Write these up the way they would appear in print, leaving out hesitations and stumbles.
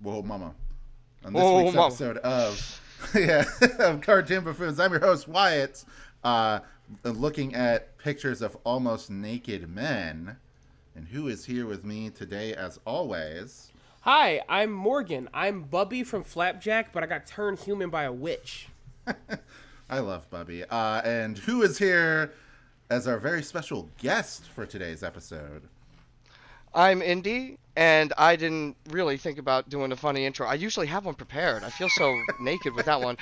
Whoa, mama. On this Whoa, week's mama. episode of of Cartoon Buffoons, I'm your host Wyatt. Uh, Looking at pictures of almost naked men, and who is here with me today, as always? Hi, I'm Morgan. I'm Bubby from Flapjack, but I got turned human by a witch. I love Bubby. And who is here as our very special guest for today's episode? I'm Indi, and I didn't really think about doing a funny intro. I usually have one prepared. I feel so naked with that one.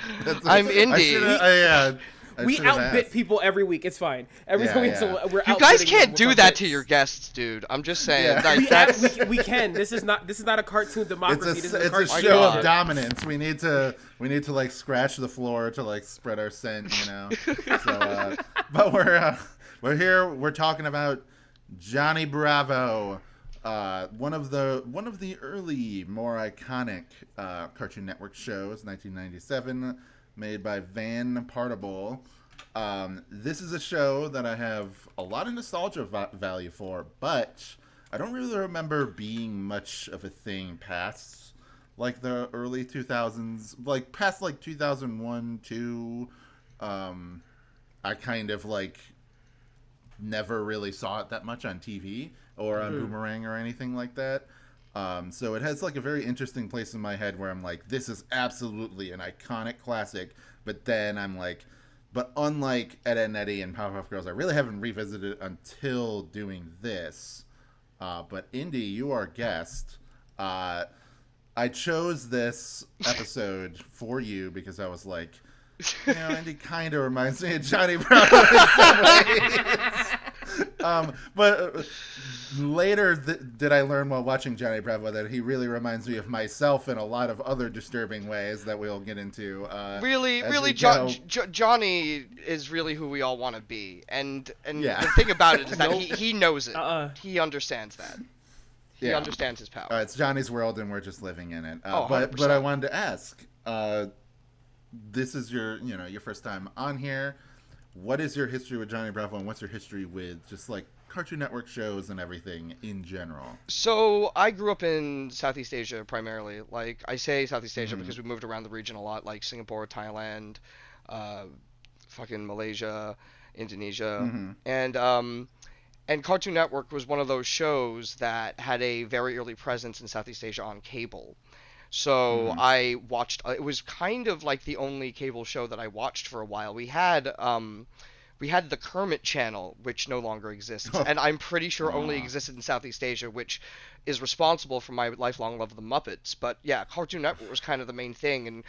I'm I should Indi. have. I We should have outbit asked. people every week. It's fine. Every Yeah, time we yeah. we're You guys outbidding can't them with do our that to bits. your guests, dude. I'm just saying. Yeah. Like, that's... We can. This is not a cartoon democracy. It's This is a cartoon show God. of dominance. We need to like scratch the floor to like spread our scent, you know. So, but we're here. We're talking about Johnny Bravo, one of the early, more iconic Cartoon Network shows, 1997, made by Van Partible. This is a show that I have a lot of nostalgia value for, but I don't really remember being much of a thing past like the early 2000s, like past like 2001, 2. I kind of like never really saw it that much on TV or on Boomerang or anything like that. So it has like a very interesting place in my head where I'm like, this is absolutely an iconic classic. But then I'm like, but unlike Ed, Edd n Eddy and Powerpuff Girls, I really haven't revisited it until doing this. But Indy, you are a guest. I chose this episode for you because I was like, you know, Indy kind of reminds me of Johnny Bravo in some ways. But later did I learn while watching Johnny Bravo that he really reminds me of myself in a lot of other disturbing ways that we'll get into. Really, as really, we go. Johnny is really who we all want to be, and Yeah. the thing about it is that Nope. he knows it. Uh-uh. He understands that. He Yeah. understands his power. It's Johnny's world, and we're just living in it. Oh, but 100%. I wanted to ask. This is your first time on here. What is your history with Johnny Bravo, and what's your history with just like Cartoon Network shows and everything in general? So I grew up in Southeast Asia primarily. Like I say Southeast Asia because we moved around the region a lot, like Singapore, Thailand, fucking Malaysia, Indonesia, and Cartoon Network was one of those shows that had a very early presence in Southeast Asia on cable. So I watched. It was kind of like the only cable show that I watched for a while. We had the Kermit channel, which no longer exists, and I'm pretty sure only existed in Southeast Asia, which is responsible for my lifelong love of the Muppets. But yeah, Cartoon Network was kind of the main thing, and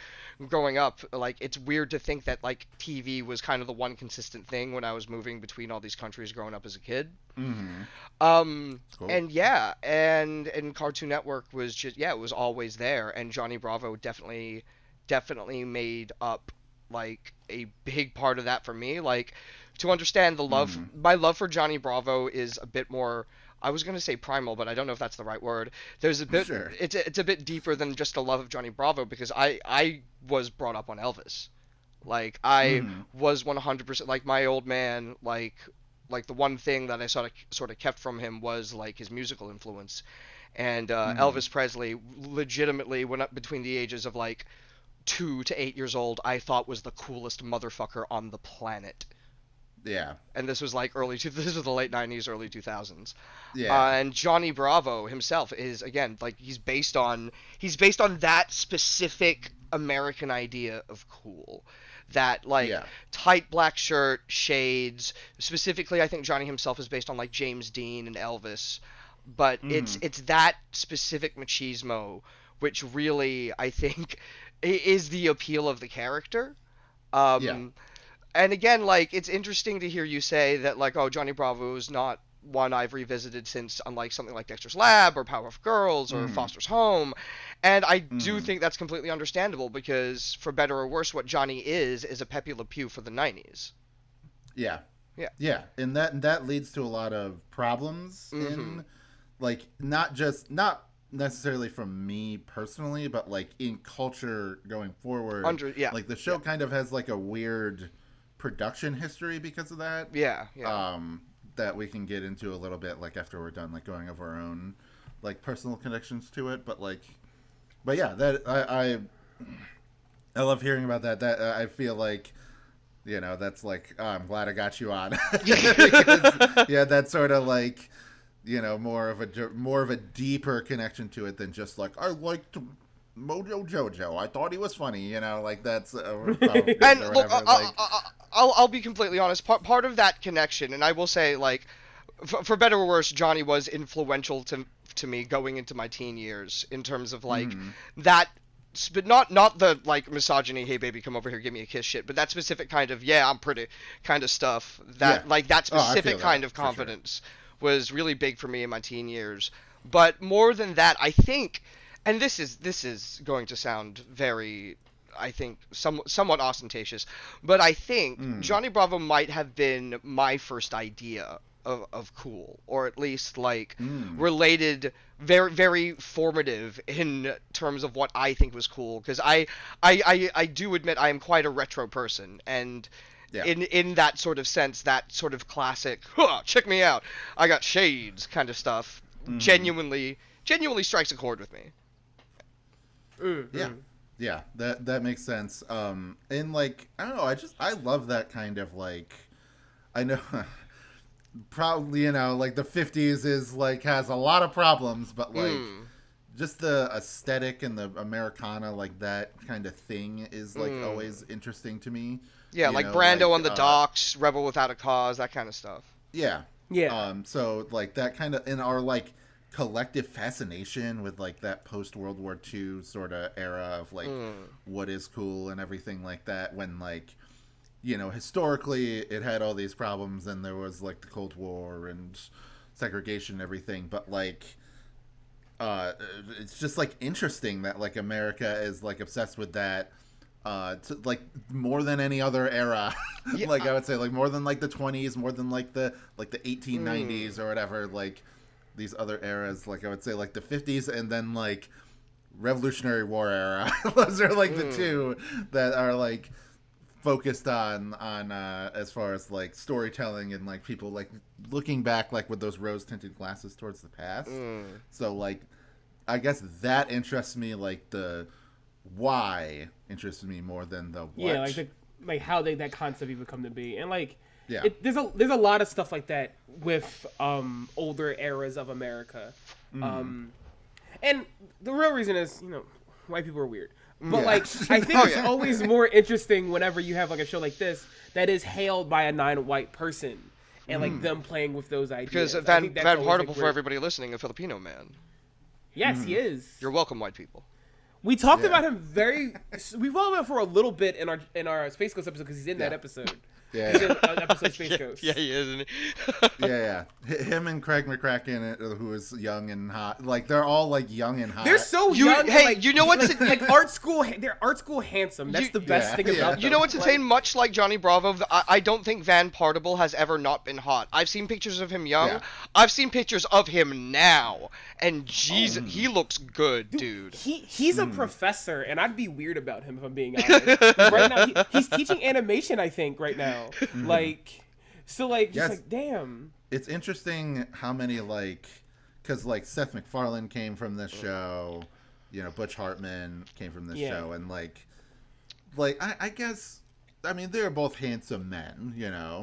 growing up, like, it's weird to think that like TV was kind of the one consistent thing when I was moving between all these countries growing up as a kid. Cool. And yeah, and Cartoon Network was just, yeah, it was always there, and Johnny Bravo definitely made up like a big part of that for me. Like, to understand the love, my love for Johnny Bravo is a bit more, I was gonna say primal, but I don't know if that's the right word. There's a bit, Sure. it's a bit deeper than just a love of Johnny Bravo, because I was brought up on Elvis. Like, I was 100%, like, my old man, like the one thing that I sort of kept from him was like his musical influence. And Elvis Presley legitimately went up between the ages of like 2 to 8 years old, I thought was the coolest motherfucker on the planet. Yeah. And this was like this was the late 90s, early 2000s. Yeah. And Johnny Bravo himself is, again, like, he's based on that specific American idea of cool. That, like, tight black shirt, shades. Specifically, I think Johnny himself is based on like James Dean and Elvis. But it's that specific machismo which really, I think, is the appeal of the character. And again, like, it's interesting to hear you say that, like, oh, Johnny Bravo is not one I've revisited since, unlike something like Dexter's Lab or Powerpuff Girls or Foster's Home. And I do think that's completely understandable, because for better or worse, what Johnny is a Pepe Le Pew for the 90s. Yeah. Yeah. Yeah. And that leads to a lot of problems in, like, not necessarily from me personally, but like in culture going forward. Like, the show kind of has like a weird production history because of that. Yeah. That we can get into a little bit, like, after we're done, like, going over our own like personal connections to it. But like, but yeah, that I love hearing about that. That I feel like, that's like, oh, I'm glad I got you on. Because, yeah, that's sort of like, more of a deeper connection to it than just like, I liked Mojo Jojo. I thought he was funny. Like that's and well, I'll be completely honest. Part of that connection, and I will say, like, for better or worse, Johnny was influential to me going into my teen years in terms of like that. But not the like misogyny, hey baby, come over here, give me a kiss shit, but that specific kind of I'm pretty kind of stuff. That like that specific kind of confidence was really big for me in my teen years. But more than that, I think, and this is going to sound very, I think, somewhat ostentatious, but I think Johnny Bravo might have been my first idea of cool, or at least like related, very very formative in terms of what I think was cool, because I do admit I am quite a retro person, and in that sort of sense, that sort of classic check me out, I got shades kind of stuff genuinely strikes a chord with me. Yeah, that makes sense. And like, I don't know, I love that kind of like, I know probably, like the 50s is like has a lot of problems, but like just the aesthetic and the Americana, like that kind of thing is like always interesting to me. Yeah, like Brando on the docks, Rebel Without a Cause, that kind of stuff. Yeah. So like that kind of in our like collective fascination with like that post World War II sort of era of like what is cool and everything like that, when like, historically it had all these problems and there was like the Cold War and segregation and everything, but like it's just like interesting that like America is like obsessed with that to, like, more than any other era. Like I would say like more than like the 20s, more than like the 1890s or whatever, like these other eras, like I would say like the 50s and then like Revolutionary War era. Those are like the two that are like focused on as far as like storytelling and like people like looking back like with those rose tinted glasses towards the past. So like I guess that interests me, like the why interests me more than the what. Yeah, like how that concept even come to be, and like there's a lot of stuff like that with older eras of America, and the real reason is white people are weird. But like, I think it's always more interesting whenever you have like a show like this that is hailed by a non-white person, and like them playing with those ideas. Because Van Hartable, for everybody listening, a Filipino man. Yes, he is. You're welcome, white people. We talked about him we talked about him for a little bit in our Space Ghost episode because he's in that episode. Yeah, he's in episode Space Ghost. Yeah, he is, isn't he? yeah. Him and Craig McCracken, who is young and hot. Like they're all like young and hot. They're so young. Hey, like, you know what's like art school? They're art school handsome. That's the best thing about them. You know what's insane? Much like Johnny Bravo, I don't think Van Partible has ever not been hot. I've seen pictures of him young. Yeah. I've seen pictures of him now, and Jesus, he looks good, dude. He's a professor, and I'd be weird about him if I'm being honest. Right now, he's teaching animation, I think, right now. Like, so like, just like, damn. It's interesting how many like, because like Seth MacFarlane came from this show, Butch Hartman came from this show, and like I guess, I mean, they're both handsome men,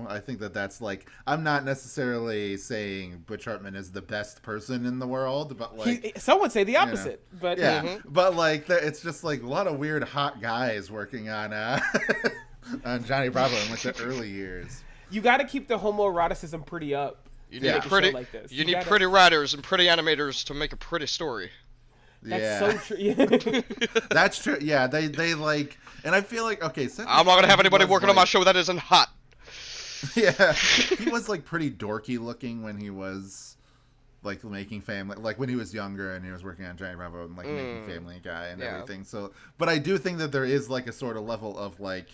I think that's like, I'm not necessarily saying Butch Hartman is the best person in the world, but like some would say the opposite, but but like it's just like a lot of weird hot guys working on on Johnny Bravo in like the early years. You got to keep the homoeroticism pretty up. You need pretty writers and pretty animators to make a pretty story. That's so true. That's true. Yeah, they like, and I feel like I'm not gonna have anybody working on my show that isn't hot. Yeah, he was like pretty dorky looking when he was like making Family, like when he was younger and he was working on Johnny Bravo and like making Family Guy and everything. So, but I do think that there is like a sort of level of like,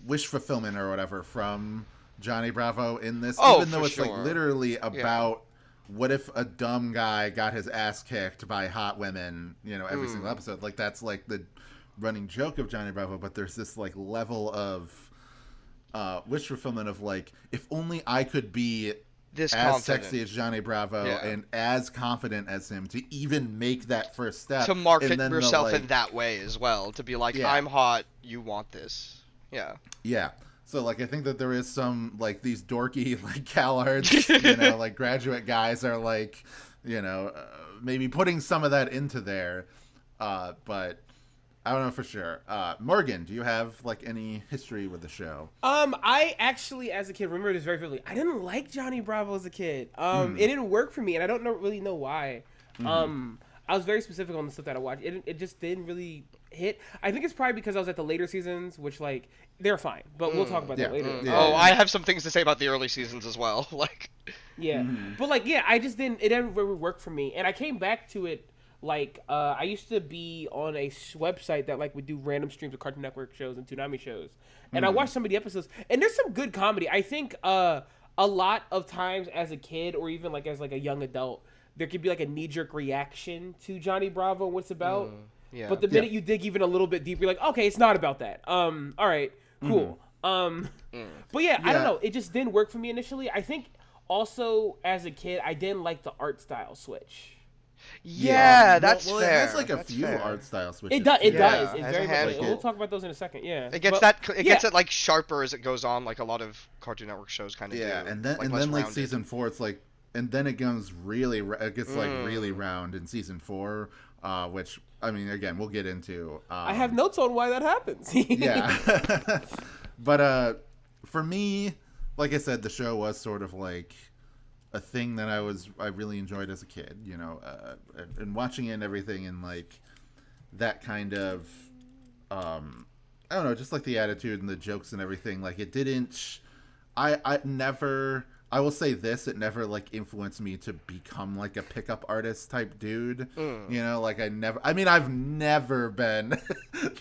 wish fulfillment or whatever from Johnny Bravo in this, even though it's like literally about what if a dumb guy got his ass kicked by hot women, every single episode. Like that's like the running joke of Johnny Bravo, but there's this like level of wish fulfillment of like, if only I could be this as confident. sexy as Johnny Bravo and as confident as him to even make that first step. To market yourself in that way as well. To be like, I'm hot, you want this. Yeah. Yeah. So, like, I think that there is some, like, these dorky, like, CalArts, you know, like, graduate guys are, like, you know, maybe putting some of that into there. But I don't know for sure. Morgan, do you have, like, any history with the show? I actually, as a kid, remember this very vividly. I didn't like Johnny Bravo as a kid. It didn't work for me, and I don't really know why. I was very specific on the stuff that I watched. It just didn't really hit. I think it's probably because I was at the later seasons, which, like, they're fine, but we'll talk about that later. Oh, I have some things to say about the early seasons as well. Like, but like, I just didn't. It didn't really work for me, and I came back to it. Like, I used to be on a website that, like, would do random streams of Cartoon Network shows and Toonami shows, and I watched some of the episodes, and there's some good comedy. I think a lot of times as a kid or even like as like a young adult, there could be like a knee-jerk reaction to Johnny Bravo and what it's about. But the minute you dig even a little bit deeper, you're like, okay, it's not about that. All right, cool. But I don't know. It just didn't work for me initially. I think also as a kid, I didn't like the art style switch. That's fair. It has like a few art style switches. It does. It very much. Like, we'll talk about those in a second. Yeah. It gets gets it like sharper as it goes on, like a lot of Cartoon Network shows kind of do. And then like season 4, it's like, and then it gets really round in season 4, which I mean, again, we'll get into. I have notes on why that happens. But for me, like I said, the show was sort of like a thing that I really enjoyed as a kid, you know, and watching it and everything, and like that kind of I don't know, just like the attitude and the jokes and everything. Like, it didn't. I will say this: it never like influenced me to become like a pickup artist type dude. You know, like I've never been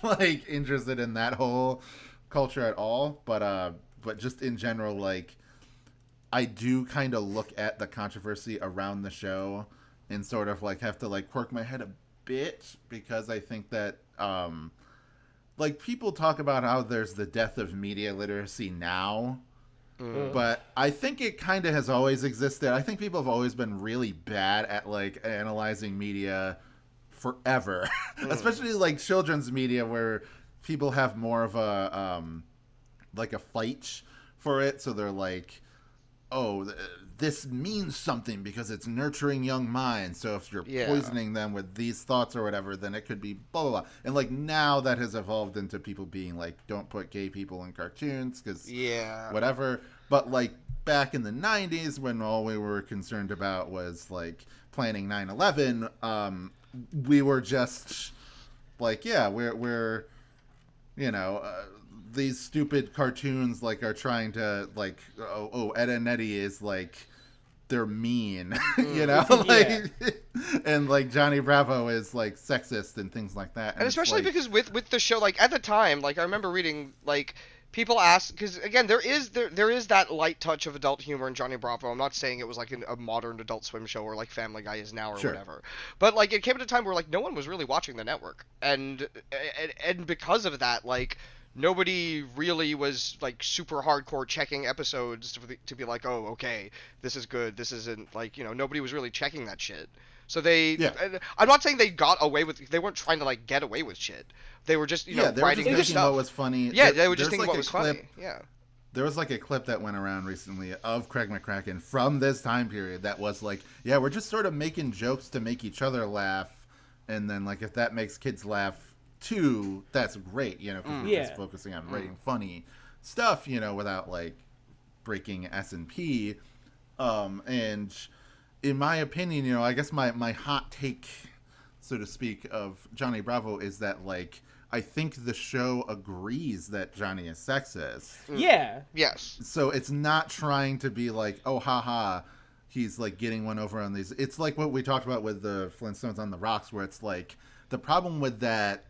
like interested in that whole culture at all. But just in general, like, I do kind of look at the controversy around the show and sort of like have to like quirk my head a bit, because I think that like people talk about how there's the death of media literacy now. But I think it kind of has always existed. I think people have always been really bad at like analyzing media forever, especially like children's media, where people have more of a like a fight for it. So they're like, oh, this means something because it's nurturing young minds. So if you're poisoning them with these thoughts or whatever, then it could be blah, blah, blah. And like now that has evolved into people being like, don't put gay people in cartoons because whatever. But like back in the 90s, when all we were concerned about was like planning 9/11, we were just like, we're you know, these stupid cartoons like are trying to like, Ed and Eddie is like, they're mean, you know, like, and like Johnny Bravo is like sexist and things like that. And especially like, because with the show, like at the time, like I remember reading like people ask, because again there is that light touch of adult humor in Johnny Bravo. I'm not saying it was like a modern Adult Swim show or like Family Guy is now or whatever, but like it came at a time where like no one was really watching the network, and because of that, like nobody really was like super hardcore checking episodes to be like, oh, okay, this is good, this isn't, like, you know, nobody was really checking that shit. So I'm not saying they got away with, they weren't trying to like get away with shit. They were just, you know, writing good stuff. What was funny. Yeah, they were just thinking what was funny. Yeah. There was like a clip that went around recently of Craig McCracken from this time period that was like, we're just sort of making jokes to make each other laugh, and then like if that makes kids laugh too, that's great, you know, because we're just focusing on writing funny stuff, you know, without like breaking S&P. And in my opinion, you know, I guess my hot take, so to speak, of Johnny Bravo is that like I think the show agrees that Johnny is sexist. Yeah. Yes. So it's not trying to be like, oh, haha, he's like getting one over on these. It's like what we talked about with the Flintstones on the Rocks, where it's like the problem with that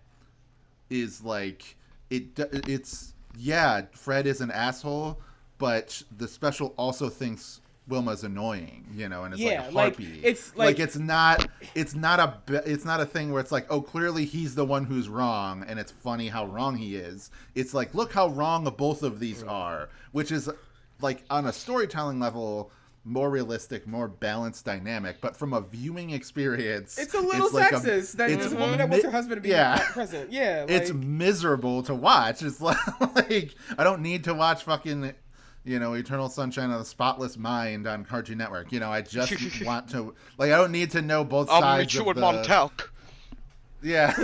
is like it's Fred is an asshole, but the special also thinks Wilma's annoying, you know, and it's like a harpy. It's not a thing where it's like, oh, clearly he's the one who's wrong and it's funny how wrong he is. It's like, look how wrong both of these are, which is like on a storytelling level more realistic, more balanced dynamic. But from a viewing experience, it's a little sexist that there's a woman that wants her husband to be present. Yeah, like, it's miserable to watch. It's like I don't need to watch fucking, Eternal Sunshine of the Spotless Mind on Cartoon Network. I just want to, I don't need to know both sides of the... Montauk. Yeah.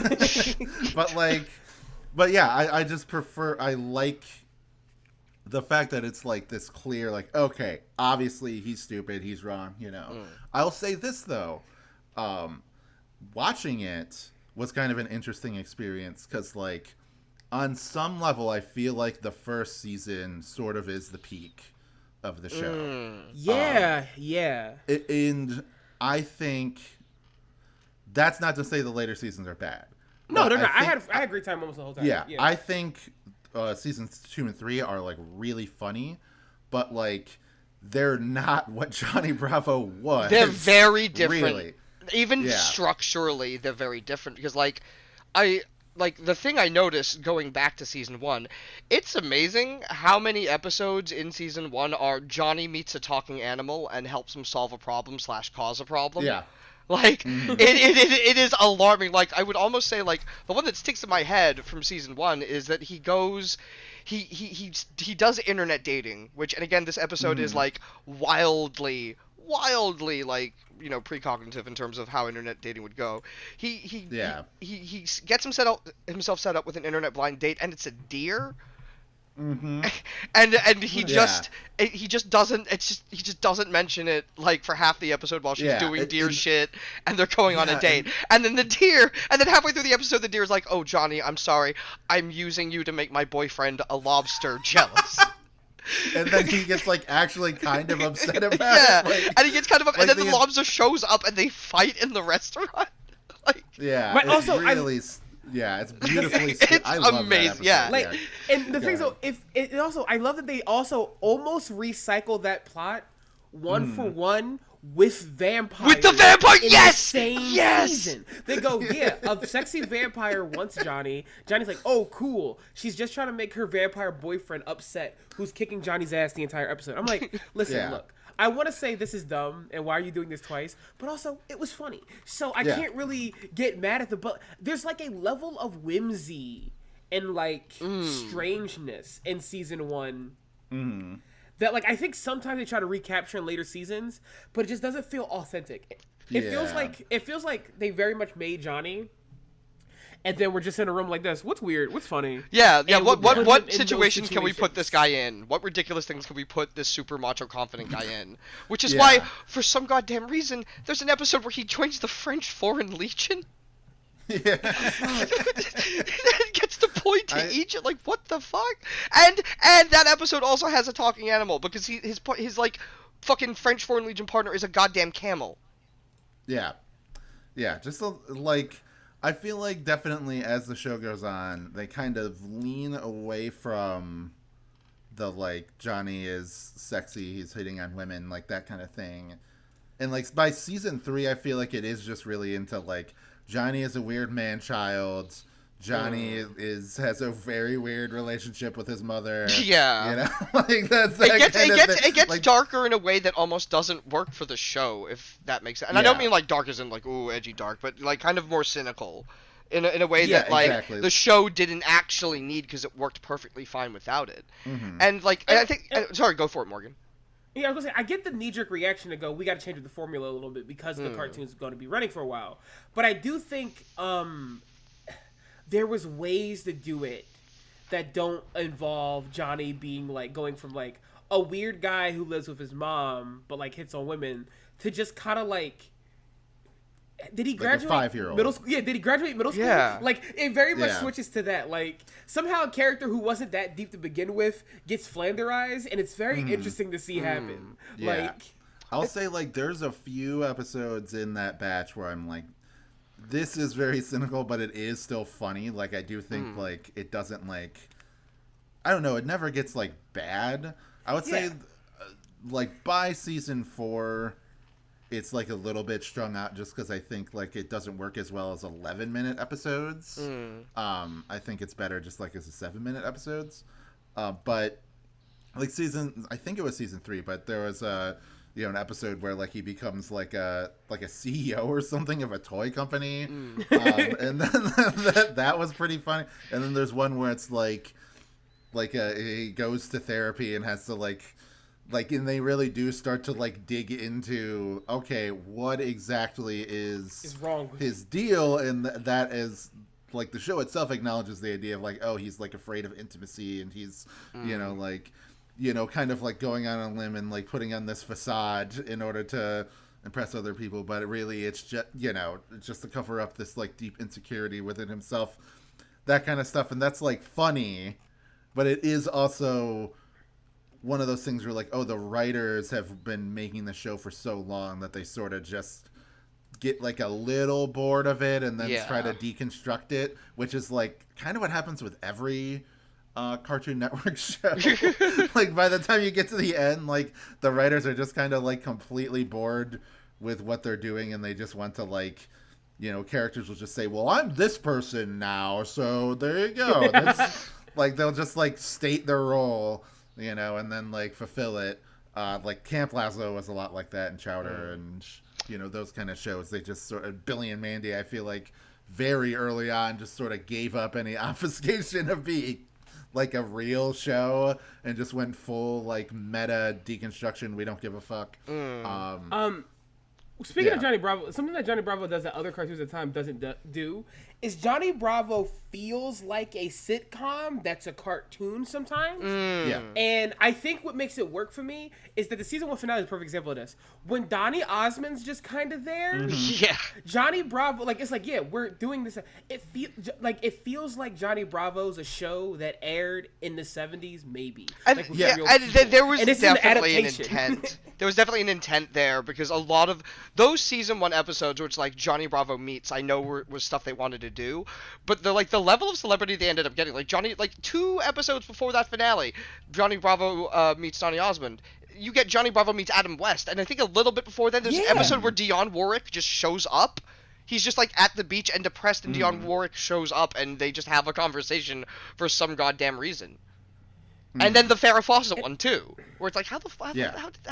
but yeah, I just prefer, I like the fact that it's like this clear, okay, obviously he's stupid, he's wrong, I'll say this though, watching it was kind of an interesting experience because on some level I feel like the first season sort of is the peak of the show. And I think that's not to say the later seasons are bad. No. I had a great time almost the whole time. Yeah. I think seasons 2 and 3 are really funny, but they're not what Johnny Bravo was. They're very different. Really. Even structurally, they're very different because the thing I noticed going back to season 1, it's amazing how many episodes in season 1 are Johnny meets a talking animal and helps him solve a problem / cause a problem. Yeah. It is alarming. I would almost say the one that sticks in my head from season 1 is that he goes, he does internet dating, which, and again, this episode is wildly precognitive in terms of how internet dating would go. He gets himself set up with an internet blind date, and it's a deer. Mm-hmm. and he just doesn't mention it for half the episode while she's doing deer shit, and they're going on a date, and then halfway through the episode the deer's like, "Oh, Johnny, I'm sorry, I'm using you to make my boyfriend a lobster jealous." And then he gets actually kind of upset about it. And he gets kind of and then the lobster shows up and they fight in the restaurant. But also it's beautifully. It's I love amazing. And the thing is, I love that they also almost recycle that plot one for one with vampires. With the vampire, yes, season. They go, a sexy vampire wants Johnny. Johnny's like, oh, cool. She's just trying to make her vampire boyfriend upset, who's kicking Johnny's ass the entire episode. I'm like, listen, look. I want to say this is dumb, and why are you doing this twice? But also, it was funny. So I can't really get mad at but there's a level of whimsy and strangeness in season 1 that I think sometimes they try to recapture in later seasons, but it just doesn't feel authentic. It feels like they very much made Johnny, and then we're just in a room like this. What's weird? What's funny? Yeah. What situations can we put this guy in? What ridiculous things can we put this super macho confident guy in? Which is why, for some goddamn reason, there's an episode where he joins the French Foreign Legion. Yeah. Gets deployed to Egypt. What the fuck? And that episode also has a talking animal because his fucking French Foreign Legion partner is a goddamn camel. Yeah. Just I feel definitely as the show goes on, they kind of lean away from the Johnny is sexy, he's hitting on women, that kind of thing. And by season 3, I feel it is just really into Johnny is a weird man-child. Johnny has a very weird relationship with his mother. Yeah. That's it gets darker in a way that almost doesn't work for the show, if that makes sense. And I don't mean dark as in ooh, edgy dark, but kind of more cynical in a way that exactly. The show didn't actually need because it worked perfectly fine without it. Mm-hmm. And I think sorry, go for it, Morgan. Yeah, I was gonna say, I get the knee-jerk reaction to go, we got to change the formula a little bit because the cartoon's going to be running for a while. But I do think there was ways to do it that don't involve Johnny being going from a weird guy who lives with his mom but hits on women to just kind of did he graduate a 5-year-old middle school? Yeah, did he graduate middle school? Yeah. It very much switches to that. Somehow a character who wasn't that deep to begin with gets flanderized, and it's very interesting to see happen. Yeah. I'll say there's a few episodes in that batch where I'm this is very cynical, but it is still funny. I do think it doesn't I don't know, it never gets bad. I would say by season 4 it's a little bit strung out just because I think it doesn't work as well as 11-minute episodes. I think it's better just as a 7-minute episodes. But I think it was season 3, but there was an episode where like he becomes like a CEO or something of a toy company, and then that was pretty funny. And then there's one where it's like he goes to therapy and has to and they really do start to like dig into, okay, what exactly is wrong with his deal, and that is like the show itself acknowledges the idea of like, oh, he's like afraid of intimacy, and he's kind of like going on a limb and like putting on this facade in order to impress other people, but really it's just just to cover up this like deep insecurity within himself, that kind of stuff. And that's like funny, but it is also one of those things where like, oh, the writers have been making the show for so long that they sort of just get like a little bored of it and then try to deconstruct it, which is like kind of what happens with every Cartoon Network show. Like by the time you get to the end, like the writers are just kind of like completely bored with what they're doing, and they just want to like, characters will just say, well, I'm this person now, so there you go. Like they'll just like state their role, and then like fulfill it. Like Camp Lazlo was a lot like that, and Chowder, and those kind of shows. They just sort of, Billy and Mandy, I feel like very early on just sort of gave up any obfuscation of being like a real show and just went full like meta deconstruction. We don't give a fuck. Speaking of Johnny Bravo, something that Johnny Bravo does that other cartoons at the time doesn't do is Johnny Bravo feels like a sitcom that's a cartoon sometimes. Yeah. And I think what makes it work for me is that the season 1 finale is a perfect example of this. When Donny Osmond's just kind of there, Johnny Bravo, like, it's like, yeah, we're doing this. It feels like Johnny Bravo's a show that aired in the 70s, maybe. And, there was definitely an intent. There was definitely an intent there, because a lot of those season 1 episodes, which like Johnny Bravo meets, I know was stuff they wanted to do, but the level of celebrity they ended up getting, like 2 episodes before that finale, Johnny Bravo meets Donny Osmond. You get Johnny Bravo meets Adam West, and I think a little bit before then there's an episode where Dionne Warwick just shows up. He's just like at the beach and depressed, and Dionne Warwick shows up, and they just have a conversation for some goddamn reason. And then the Farrah Fawcett one too, where it's like, how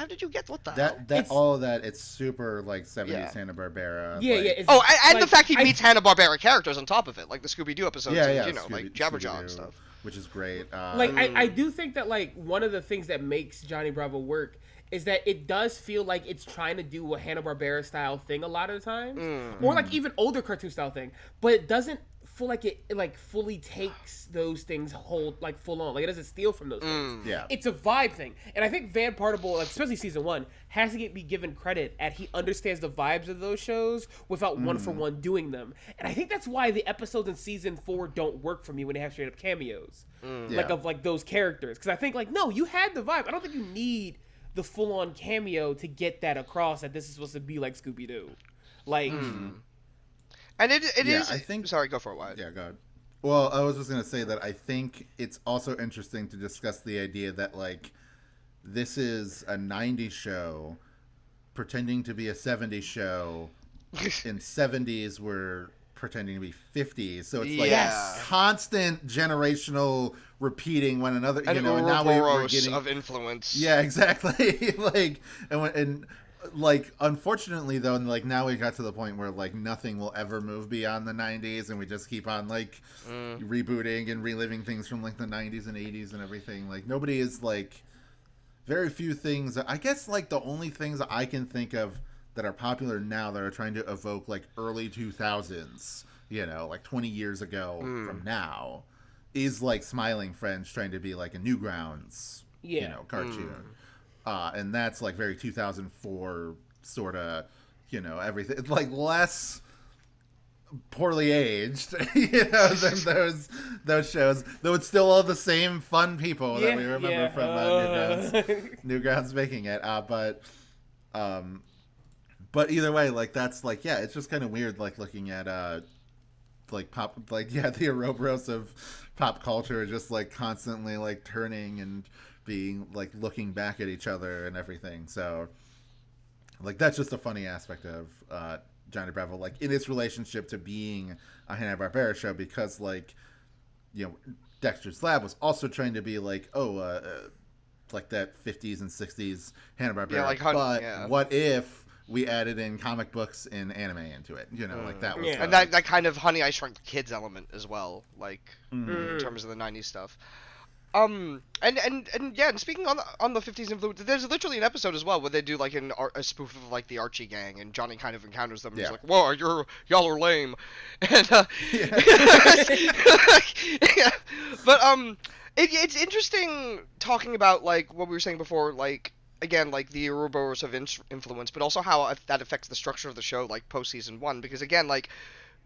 did you get what the hell? All of that, it's super like 70s Hanna-Barbera. And the fact he meets Hanna-Barbera characters on top of it, like the Scooby-Doo episodes, like Jabberjaw and stuff, which is great. I do think that like one of the things that makes Johnny Bravo work is that it does feel like it's trying to do a Hanna-Barbera style thing a lot of the times, or like even older cartoon style thing, but it doesn't feel like it like fully takes those things full on. Like it doesn't steal from those things. Yeah, it's a vibe thing, and I think Van Partible, like, especially season 1, has to be given credit at he understands the vibes of those shows without one for one doing them. And I think that's why the episodes in season 4 don't work for me when they have straight up cameos, of like those characters. Because I think like, no, you had the vibe. I don't think you need the full on cameo to get that across that this is supposed to be like Scooby Doo, like. And it is. I think. Sorry, go for a while. Yeah, go ahead. Well, I was just gonna say that I think it's also interesting to discuss the idea that like this is a '90s show pretending to be a '70s show. In '70s, we're pretending to be '50s, so it's like constant generational repeating one another. And now we're getting of influence. Yeah, exactly. Like unfortunately though, and like now we got to the point where like nothing will ever move beyond the 90s, and we just keep on like rebooting and reliving things from like the 90s and 80s and everything. Like nobody is like, very few things, I guess like the only things that I can think of that are popular now that are trying to evoke like early 2000s, like 20 years ago from now, is like Smiling Friends trying to be like a Newgrounds cartoon. And that's like very 2004 sort of, everything. It's like less poorly aged, than those shows. Though it's still all the same fun people that we remember from Newgrounds making it. But either way, like that's like it's just kind of weird, like looking at like pop, like the Ouroboros of pop culture, just like constantly like turning and being like looking back at each other and everything. So like that's just a funny aspect of Johnny Bravo, like in its relationship to being a Hanna-Barbera show, because like Dexter's Lab was also trying to be like like that 50s and 60s Hanna-Barbera. Yeah, like but what if we added in comic books and anime into it? You know, like that was and that kind of Honey I Shrunk the Kids element as well, like in terms of the 90s stuff. And speaking on the 50s influence, there's literally an episode as well where they do like a spoof of like the Archie gang, and Johnny kind of encounters them. And he's like, "Whoa, y'all are lame," and but it's interesting talking about like what we were saying before, like again like the Ouroboros of influence, but also how that affects the structure of the show like post season 1, because again like.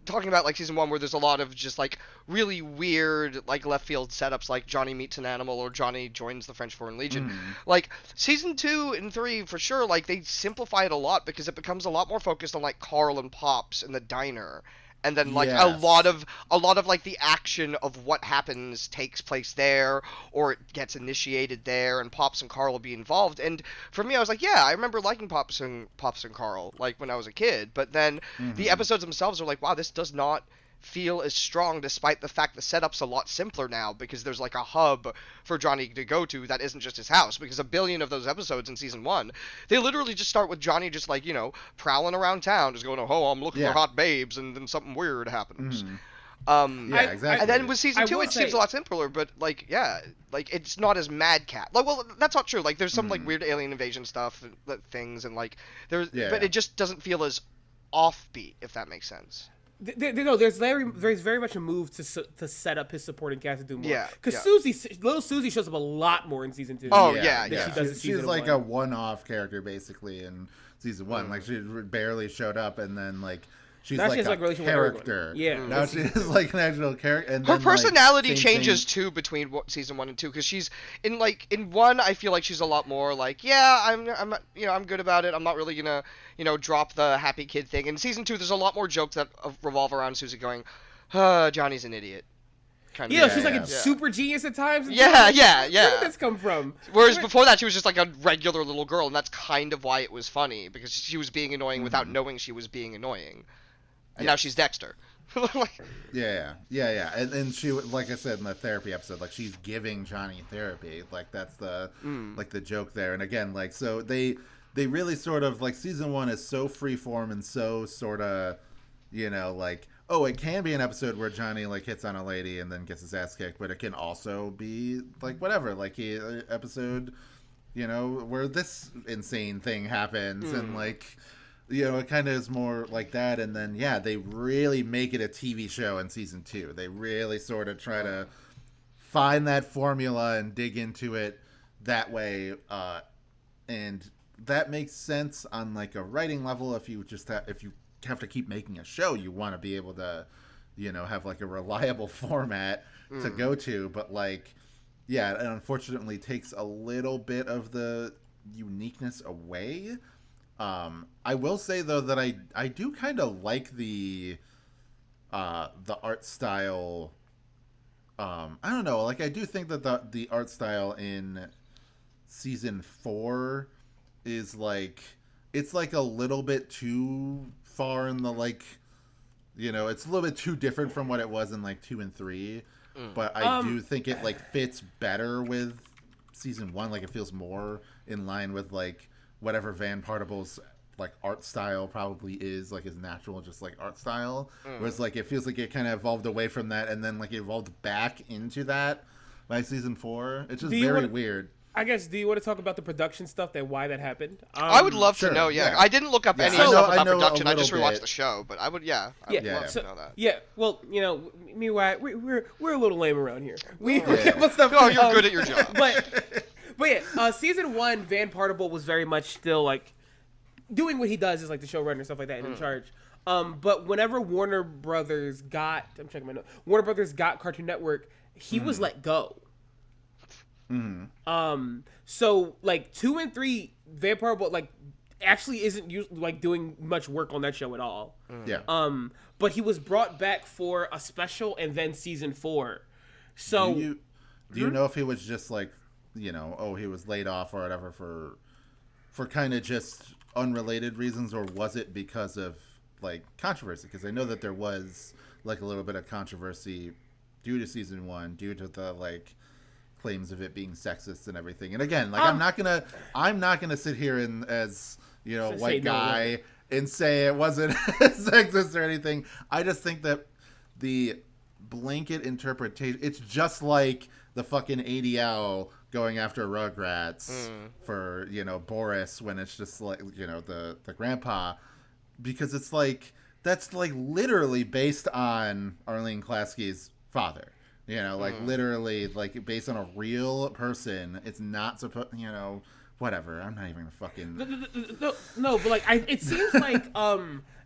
Talking about like season 1 where there's a lot of just like really weird like left field setups like Johnny meets an animal or Johnny joins the French Foreign Legion. Like season 2 and 3 for sure, like they simplify it a lot because it becomes a lot more focused on like Carl and Pops in the diner. And then like a lot of like the action of what happens takes place there, or it gets initiated there, and Pops and Carl will be involved. And for me, I was like, yeah, I remember liking Pops and Carl like when I was a kid. But then the episodes themselves are like, wow, this does not feel as strong, despite the fact the setup's a lot simpler now because there's like a hub for Johnny to go to that isn't just his house, because a billion of those episodes in season 1 they literally just start with Johnny just like, you know, prowling around town just going, oh, I'm looking for hot babes, and then something weird happens. Exactly. And then with season 2 it seems a lot simpler, but like like it's not as madcap. Like, well, that's not true. Like there's some like weird alien invasion stuff things, and like there's but it just doesn't feel as offbeat, if that makes sense. There's very much a move to set up his supporting cast to do more. Yeah, because little Susie shows up a lot more in season 2. Oh she's like a one-off character basically in season 1. Like she barely showed up, and then like she's now like she a character. Now she's like an actual character. And her then, personality changes too between season 1 and 2, because she's in 1 I feel like she's a lot more like, yeah, I'm good about it. I'm not really gonna drop the happy kid thing. In season 2 there's a lot more jokes that revolve around Susie going, Johnny's an idiot. She's like a super genius at times. Yeah. Where did this come from? Whereas before that, she was just like a regular little girl, and that's kind of why it was funny, because she was being annoying without knowing she was being annoying. And now she's Dexter. Yeah. And she, like I said in the therapy episode, like she's giving Johnny therapy. Like that's the like the joke there. And again, like so they really sort of like season 1 is so freeform and so sort of, like, oh, it can be an episode where Johnny like hits on a lady and then gets his ass kicked, but it can also be like whatever, like an episode, where this insane thing happens and like. It kind of is more like that, and then they really make it a TV show in season 2. They really sort of try to find that formula and dig into it that way, and that makes sense on like a writing level. If you have to keep making a show, you want to be able to, have like a reliable format to go to, but like, it unfortunately takes a little bit of the uniqueness away. I will say though that I do kind of like the art style. I don't know, like I do think that the art style in season 4 is like, it's like a little bit too far in the like, it's a little bit too different from what it was in like 2 and 3. But I do think it like fits better with season 1. Like it feels more in line with like whatever Van Partible's like art style probably is, like his natural just like art style. Whereas like it feels like it kind of evolved away from that and then like it evolved back into that by season 4. It's just very weird. I guess, do you want to talk about the production stuff, why that happened? I would love to know, I didn't look up any stuff about production. I just rewatched the show, but I would, I would love to know that. Yeah, well, meanwhile, we're a little lame around here. We stuff. Oh, you're good at your job. But season 1, Van Partible was very much still like doing what he does is like the showrunner and stuff like that and in charge. But whenever Warner Brothers got Cartoon Network, he was let go. So like 2 and 3, Van Partible like actually isn't like doing much work on that show at all. But he was brought back for a special and then season 4. So do you know if he was just like, he was laid off or whatever for kind of just unrelated reasons, or was it because of like controversy? Because I know that there was like a little bit of controversy due to season 1, due to the like claims of it being sexist and everything. And again, like I'm not gonna sit here and as white guy and say it wasn't sexist or anything. I just think that the blanket interpretation, it's just like the fucking ADL going after Rugrats for Boris, when it's just like the grandpa, because it's like that's like literally based on Arlene Klasky's father, literally like based on a real person. It's not supposed, whatever. I'm not even gonna fucking no, but like it seems like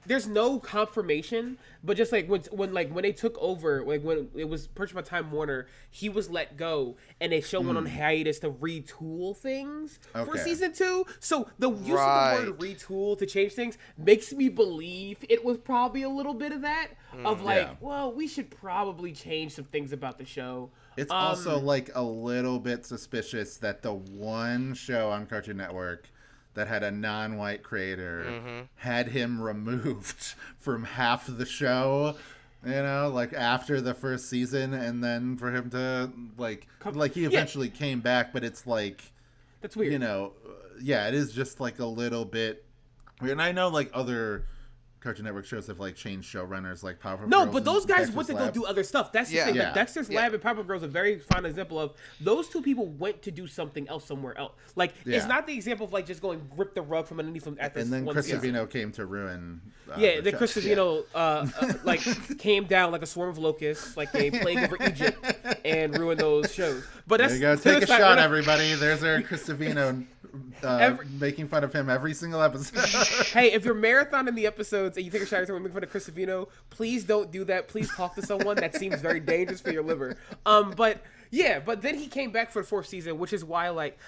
there's no confirmation, but just like when they took over, like when it was purchased by Time Warner, he was let go, and they went on hiatus to retool things for season 2. So the use of the word retool to change things makes me believe it was probably a little bit of that of like, well, we should probably change some things about the show. It's also like a little bit suspicious that the one show on Cartoon Network that had a non-white creator had him removed from half the show, like after the first season, and then for him to like he eventually came back, but it's like, that's weird. It is just like a little bit weird. And I know like other Cartoon Network shows have like changed showrunners, like Powerpuff Girls. But those guys went to go do other stuff. That's the thing. Like Dexter's Lab and Powerpuff Girls are a very fine example of those two people went to do something else somewhere else. Like it's not the example of like just going rip the rug from underneath them at this. And then Chris Savino came to ruin. Then Chris Savino like came down like a swarm of locusts, like a plague over Egypt, and ruined those shows. But that's, there you go. Take a shot, everybody. There's our Chris Savino. Making fun of him every single episode. Hey, if you're marathoning the episodes and you take a shot at someone making fun of Chris Savino, please don't do that. Please talk to someone. That seems very dangerous for your liver. But then he came back for the 4th season, which is why, like,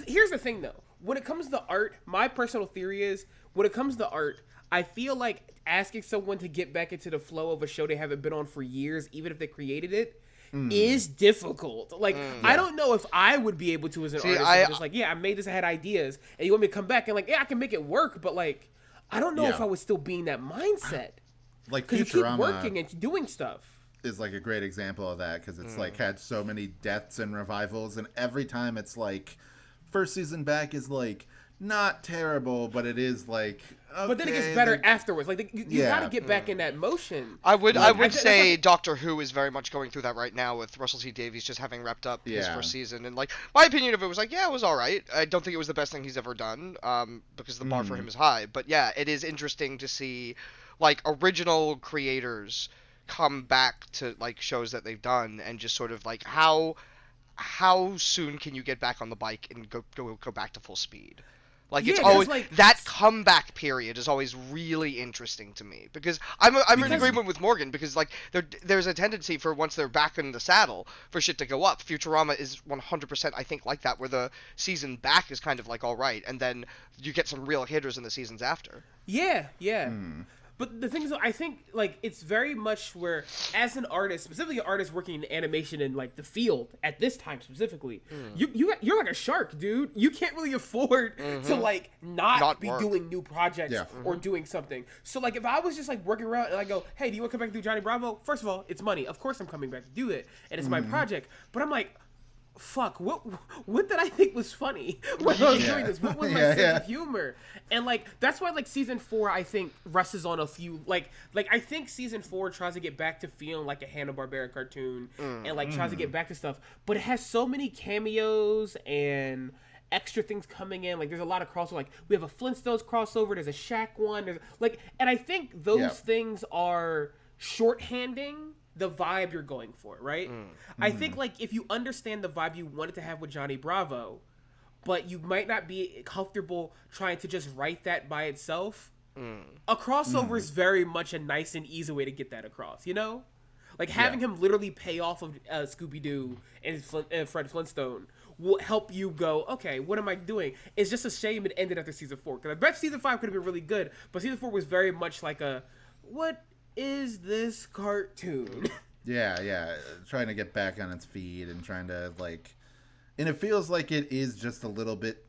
here's the thing though. When it comes to art, my personal theory is, when it comes to art, I feel like asking someone to get back into the flow of a show they haven't been on for years, even if they created it, is difficult. Like, I don't know if I would be able to as an artist. Just like, I made this, I had ideas, and you want me to come back and like, I can make it work, but like, I don't know if I would still be in that mindset. Like, because you keep working and doing stuff. Is like a great example of that, because it's like had so many deaths and revivals, and every time it's like, first season back is like not terrible, but it is like, okay, but then it gets better afterwards. Like you got to get back in that motion. I would say Doctor Who is very much going through that right now, with Russell T Davies just having wrapped up his first season, and like my opinion of it was like, it was all right. I don't think it was the best thing he's ever done, because the bar for him is high. But it is interesting to see like original creators come back to like shows that they've done, and just sort of like how soon can you get back on the bike and go back to full speed. Like, it's always like, that comeback period is always really interesting to me, because I'm in agreement with Morgan, because like there's a tendency for, once they're back in the saddle, for shit to go up. Futurama is 100% I think like that, where the season back is kind of like all right, and then you get some real hitters in the seasons after. But the thing is, I think like it's very much where, as an artist, specifically an artist working in animation in like the field at this time specifically, you're like a shark, dude. You can't really afford to like not be doing new projects or doing something. So like if I was just like working around and I go, hey, do you want to come back to do Johnny Bravo? First of all, it's money. Of course I'm coming back to do it, and it's my project. But I'm like, fuck, what did I think was funny when I was doing this? What was my sense of humor? And like that's why like season 4 I think rests on a few like I think season 4 tries to get back to feeling like a Hanna-Barbera cartoon and like tries to get back to stuff, but it has so many cameos and extra things coming in. Like there's a lot of crossover. Like we have a Flintstones crossover, there's a Shaq one, there's like, and I think those things are shorthanding the vibe you're going for, right? I think like if you understand the vibe you wanted to have with Johnny Bravo, but you might not be comfortable trying to just write that by itself, a crossover is very much a nice and easy way to get that across, you know? Like having him literally pay off of Scooby-Doo and Fred Flintstone will help you go, okay, what am I doing? It's just a shame it ended after season 4, because I bet season 5 could have been really good, but season 4 was very much like a, what is this cartoon? Trying to get back on its feet and trying to like, and it feels like it is just a little bit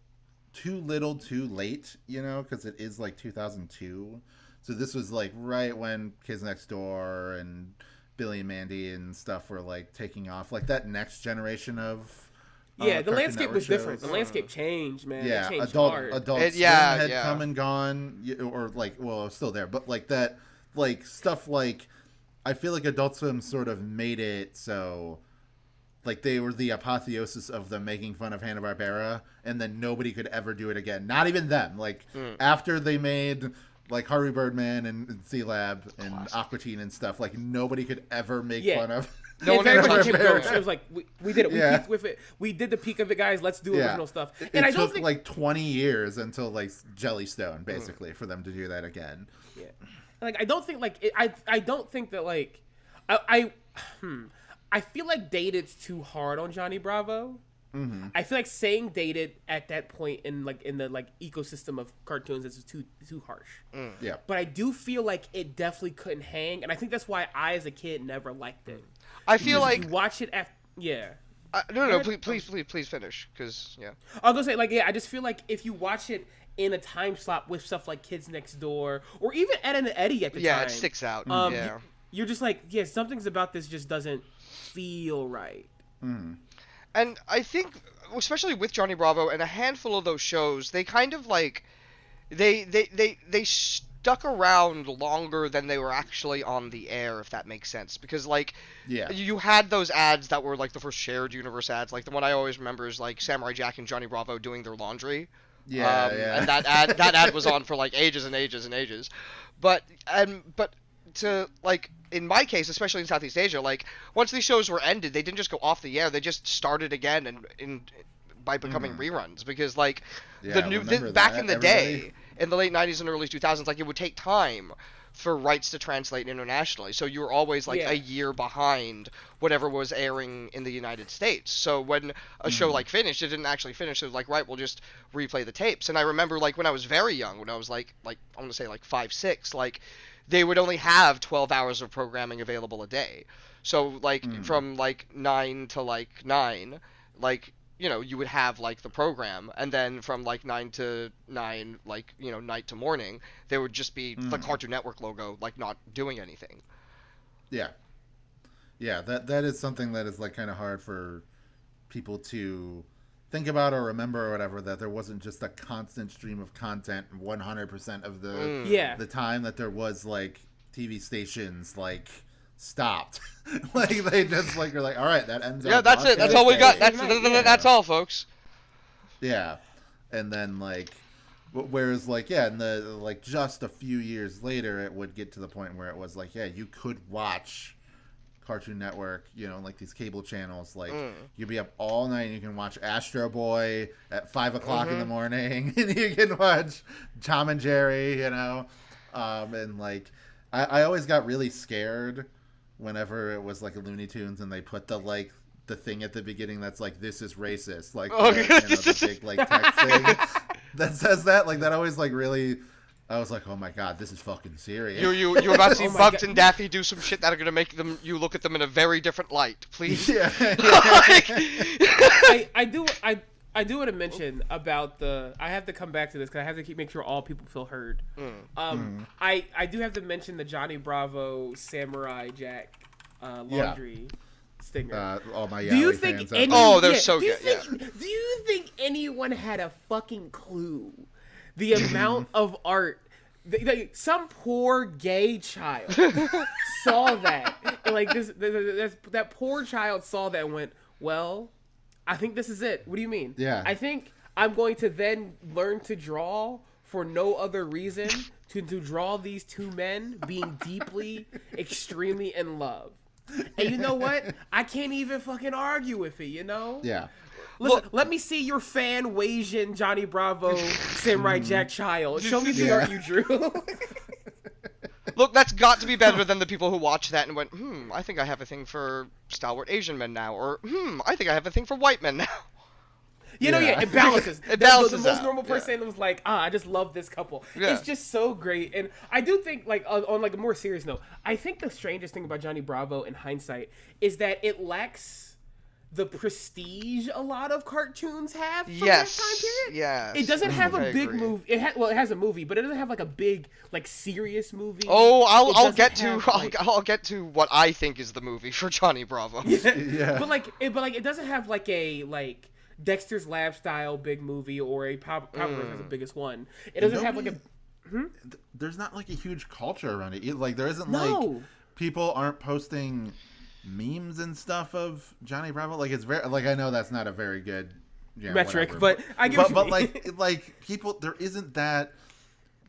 too little too late, you know, because it is like 2002, so this was like right when Kids Next Door and Billy and Mandy and stuff were like taking off, like that next generation of Yeah, the Cartoon landscape Network was different. shows. The landscape changed, man. Yeah, it changed Adult hard. Swim yeah, had yeah. come and gone, or like, well, it's still there, but like that, like stuff like, I feel like Adult Swim sort of made it so, like they were the apotheosis of them making fun of Hanna-Barbera, and then nobody could ever do it again. Not even them. Like after they made like Harvey Birdman and C-Lab and Aqua Teen and stuff, like nobody could ever make fun of. No one ever came close. It was like we did it. We Yeah. peaked with it. We did the peak of it, guys. Let's do original stuff. And I took think... like 20 years until like Jellystone, basically, for them to do that again. Yeah, like I don't think like it, I don't think that like I feel like Dated's too hard on Johnny Bravo. Mm-hmm. I feel like saying Dated at that point in the like ecosystem of cartoons is too harsh. Yeah, but I do feel like it definitely couldn't hang, and I think that's why I as a kid never liked it. I feel like you watch it after no, please finish, because I was gonna say like I just feel like if you watch it in a time slot with stuff like Kids Next Door or even Ed and Eddie at the time, it sticks out. You're just like something's about this just doesn't feel right. And I think, especially with Johnny Bravo and a handful of those shows, they kind of like they stuck around longer than they were actually on the air, if that makes sense. Because like you had those ads that were like the first shared universe ads. Like the one I always remember is like Samurai Jack and Johnny Bravo doing their laundry. And that ad was on for like ages and ages and ages. But to like in my case, especially in Southeast Asia, like once these shows were ended, they didn't just go off the air, they just started again and by becoming reruns, because like back in the day in the late 90s and early 2000s, like it would take time for rights to translate internationally, so you were always like a year behind whatever was airing in the United States. So when a show like finished, it didn't actually finish. It was like, right, we'll just replay the tapes. And I remember like when I was very young, when I was like I want to say like 5, 6, like they would only have 12 hours of programming available a day. So like from like 9 to like 9, like you would have like the program, and then from like 9 to 9, like night to morning, there would just be the Cartoon Network logo, like not doing anything. Yeah, that is something that is like kind of hard for people to think about or remember or whatever, that there wasn't just a constant stream of content 100% of the time that there was like TV stations like stopped. Like they just like are like, all right, that ends. Yeah, that's it. That's all we got. That's all, folks. Yeah, and then like, whereas like in the like just a few years later, it would get to the point where it was like, you could watch Cartoon Network, like these cable channels, like you'd be up all night and you can watch Astro Boy at 5 o'clock in the morning, and you can watch Tom and Jerry, and like I always got really scared whenever it was like a Looney Tunes and they put the thing at the beginning that's like, this is racist, like the big like text thing that says that, like that always like really, I was like, oh my god, this is fuking serious. You're about to see Bugs and Daffy do some shit that are gonna make you look at them in a very different light, please. I do want to mention about I have to come back to this because I have to make sure all people feel heard. I do have to mention the Johnny Bravo Samurai Jack laundry stinger. All my do you Yowie think fans they're so good. Do you think anyone had a fucking clue the amount of art? Some poor gay child saw that, and like that poor child saw that and went, well, I think this is it. What do you mean? Yeah. I think I'm going to then learn to draw for no other reason to draw these two men being deeply, extremely in love. And you know what? I can't even fucking argue with it, Yeah. Listen, let me see your fan Wasian Johnny Bravo Samurai Jack child. Show me the art you drew. Look, that's got to be better than the people who watched that and went, I think I have a thing for stalwart Asian men now, or I think I have a thing for white men now. It balances. It balances the most out. normal person was like, I just love this couple. Yeah. It's just so great. And I do think, like, on like a more serious note, I think the strangest thing about Johnny Bravo in hindsight is that it lacks the prestige a lot of cartoons have from that time period. Yes. It doesn't have a big movie. It has a movie, but it doesn't have like a big, like, serious movie. Oh, I'll get to what I think is the movie for Johnny Bravo. Yeah. But it doesn't have like a Dexter's Lab style big movie or a Power Rangers has the biggest one. It doesn't have like a. There's not like a huge culture around it. Like there isn't like people aren't posting memes and stuff of Johnny Bravo. Like it's very like I know that's not a very good metric, whatever. But I get but like people there isn't that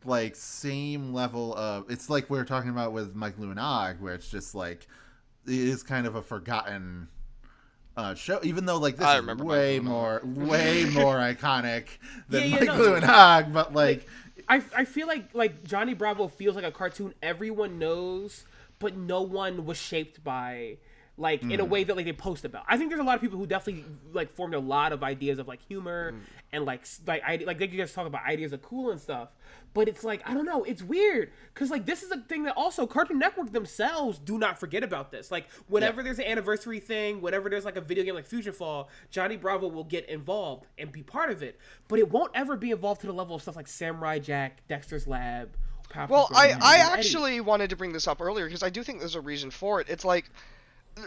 like same level of it's like we were talking about with Mike Lunog where it's just like it is kind of a forgotten show, even though like this is way more iconic than Mike Lunog, but like I feel like Johnny Bravo feels like a cartoon everyone knows, but no one was shaped by, like in a way that like they post about. I think there's a lot of people who definitely like formed a lot of ideas of like humor and like they could just talk about ideas of cool and stuff. But it's like I don't know, it's weird because like this is a thing that also Cartoon Network themselves do not forget about this. Like whenever there's an anniversary thing, whenever there's like a video game like Future Fall, Johnny Bravo will get involved and be part of it. But it won't ever be involved to the level of stuff like Samurai Jack, Dexter's Lab. Well, I actually wanted to bring this up earlier because I do think there's a reason for it. It's like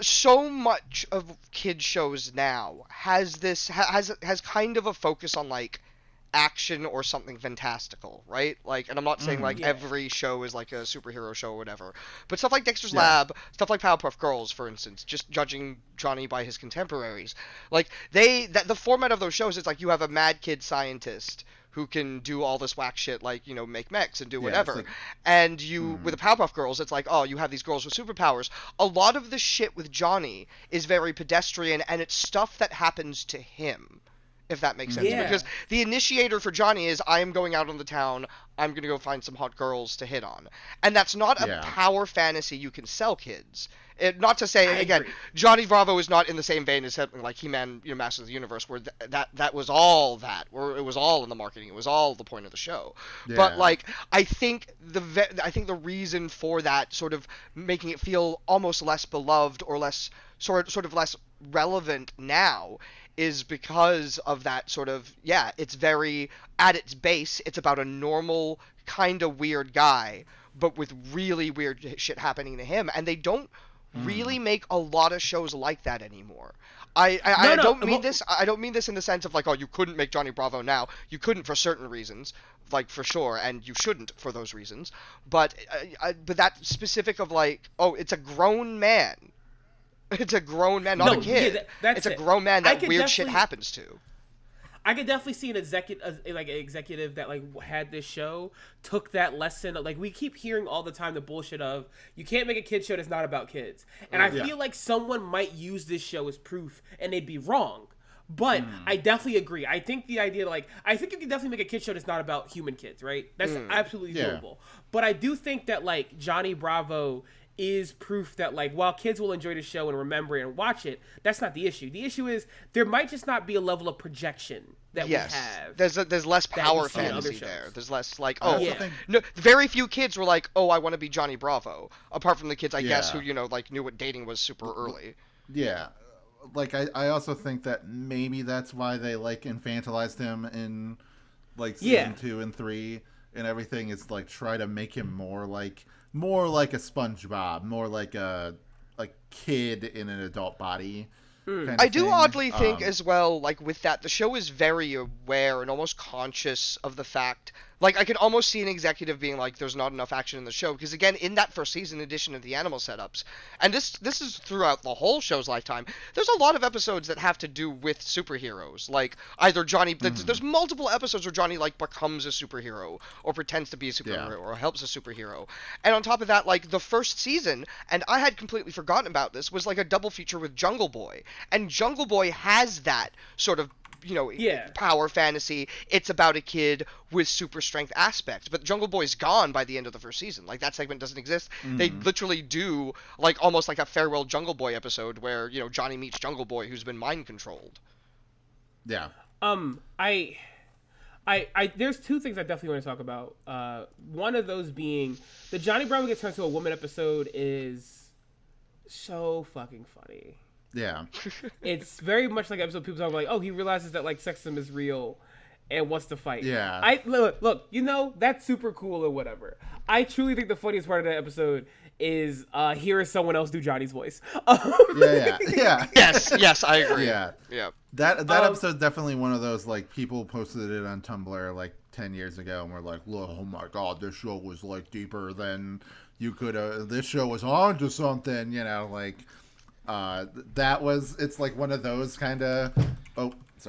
so much of kid shows now has kind of a focus on like action or something fantastical, right? Like, and I'm not saying like every show is like a superhero show or whatever, but stuff like Dexter's Lab, stuff like Powerpuff Girls, for instance, just judging Johnny by his contemporaries, like the format of those shows is like you have a mad kid scientist who can do all this whack shit, like, you know, make mechs and do whatever. Like, and you, with the Powerpuff Girls, it's like, oh, you have these girls with superpowers. A lot of the shit with Johnny is very pedestrian, and it's stuff that happens to him, if that makes sense. Yeah. Because the initiator for Johnny is, I am going out on the town, I'm going to go find some hot girls to hit on. And that's not a power fantasy you can sell kids. Not to say, again, Johnny Bravo is not in the same vein as something like He-Man, you know, Masters of the Universe, where that was all that, where it was all in the marketing, it was all the point of the show. Yeah. But like, I think the reason for that sort of making it feel almost less beloved or less sort of less relevant now is because of that sort of it's very at its base, it's about a normal kind of weird guy, but with really weird shit happening to him, and they don't really make a lot of shows like that anymore. I don't mean this in the sense of like, oh, you couldn't make Johnny Bravo now. You couldn't for certain reasons, like for sure, and you shouldn't for those reasons. But that specific of like, oh, it's a grown man. It's a grown man, not a kid. It's a grown man that weird shit happens to. I could definitely see an executive that like had this show took that lesson. Like we keep hearing all the time the bullshit of you can't make a kid show that's not about kids, and I feel like someone might use this show as proof, and they'd be wrong. But I definitely agree. I think the idea, like, I think you can definitely make a kid show that's not about human kids, right? That's absolutely doable. But I do think that like Johnny Bravo is proof that like while kids will enjoy the show and remember it and watch it, that's not the issue. The issue is there might just not be a level of projection that we have. There's less power fantasy there. There's less like no, very few kids were like, oh, I want to be Johnny Bravo. Apart from the kids, I guess, who like knew what dating was super early. Yeah, like I also think that maybe that's why they like infantilized him in like season 2 and 3 and everything. Is like try to make him more like a SpongeBob, more like a kid in an adult body. I do oddly think as well, like with that, the show is very aware and almost conscious of the fact, like I can almost see an executive being like, there's not enough action in the show, because again, in that first season, in addition to the animal setups, and this is throughout the whole show's lifetime, there's a lot of episodes that have to do with superheroes, like either Johnny, there's multiple episodes where Johnny like becomes a superhero, or pretends to be a superhero, or helps a superhero, and on top of that, like the first season, and I had completely forgotten about this, was like a double feature with Jungle Boy, and Jungle Boy has that sort of power fantasy. It's about a kid with super strength aspects, but Jungle Boy's gone by the end of the first season. Like that segment doesn't exist. They literally do like almost like a farewell Jungle Boy episode where Johnny meets Jungle Boy who's been mind controlled. Yeah. I there's two things I definitely want to talk about. One of those being the Johnny Bravo gets turned to a woman episode is so fucking funny. Yeah. It's very much like an episode people talk like, oh, he realizes that like sexism is real and wants to fight. Yeah. Look, that's super cool or whatever. I truly think the funniest part of that episode is here is someone else do Johnny's voice. Yeah. Yes, I agree. Yeah. That episode's definitely one of those, like, people posted it on Tumblr like 10 years ago and were like, oh my god, this show was like deeper than you could this show was on to something, like it's like one of those kind of it's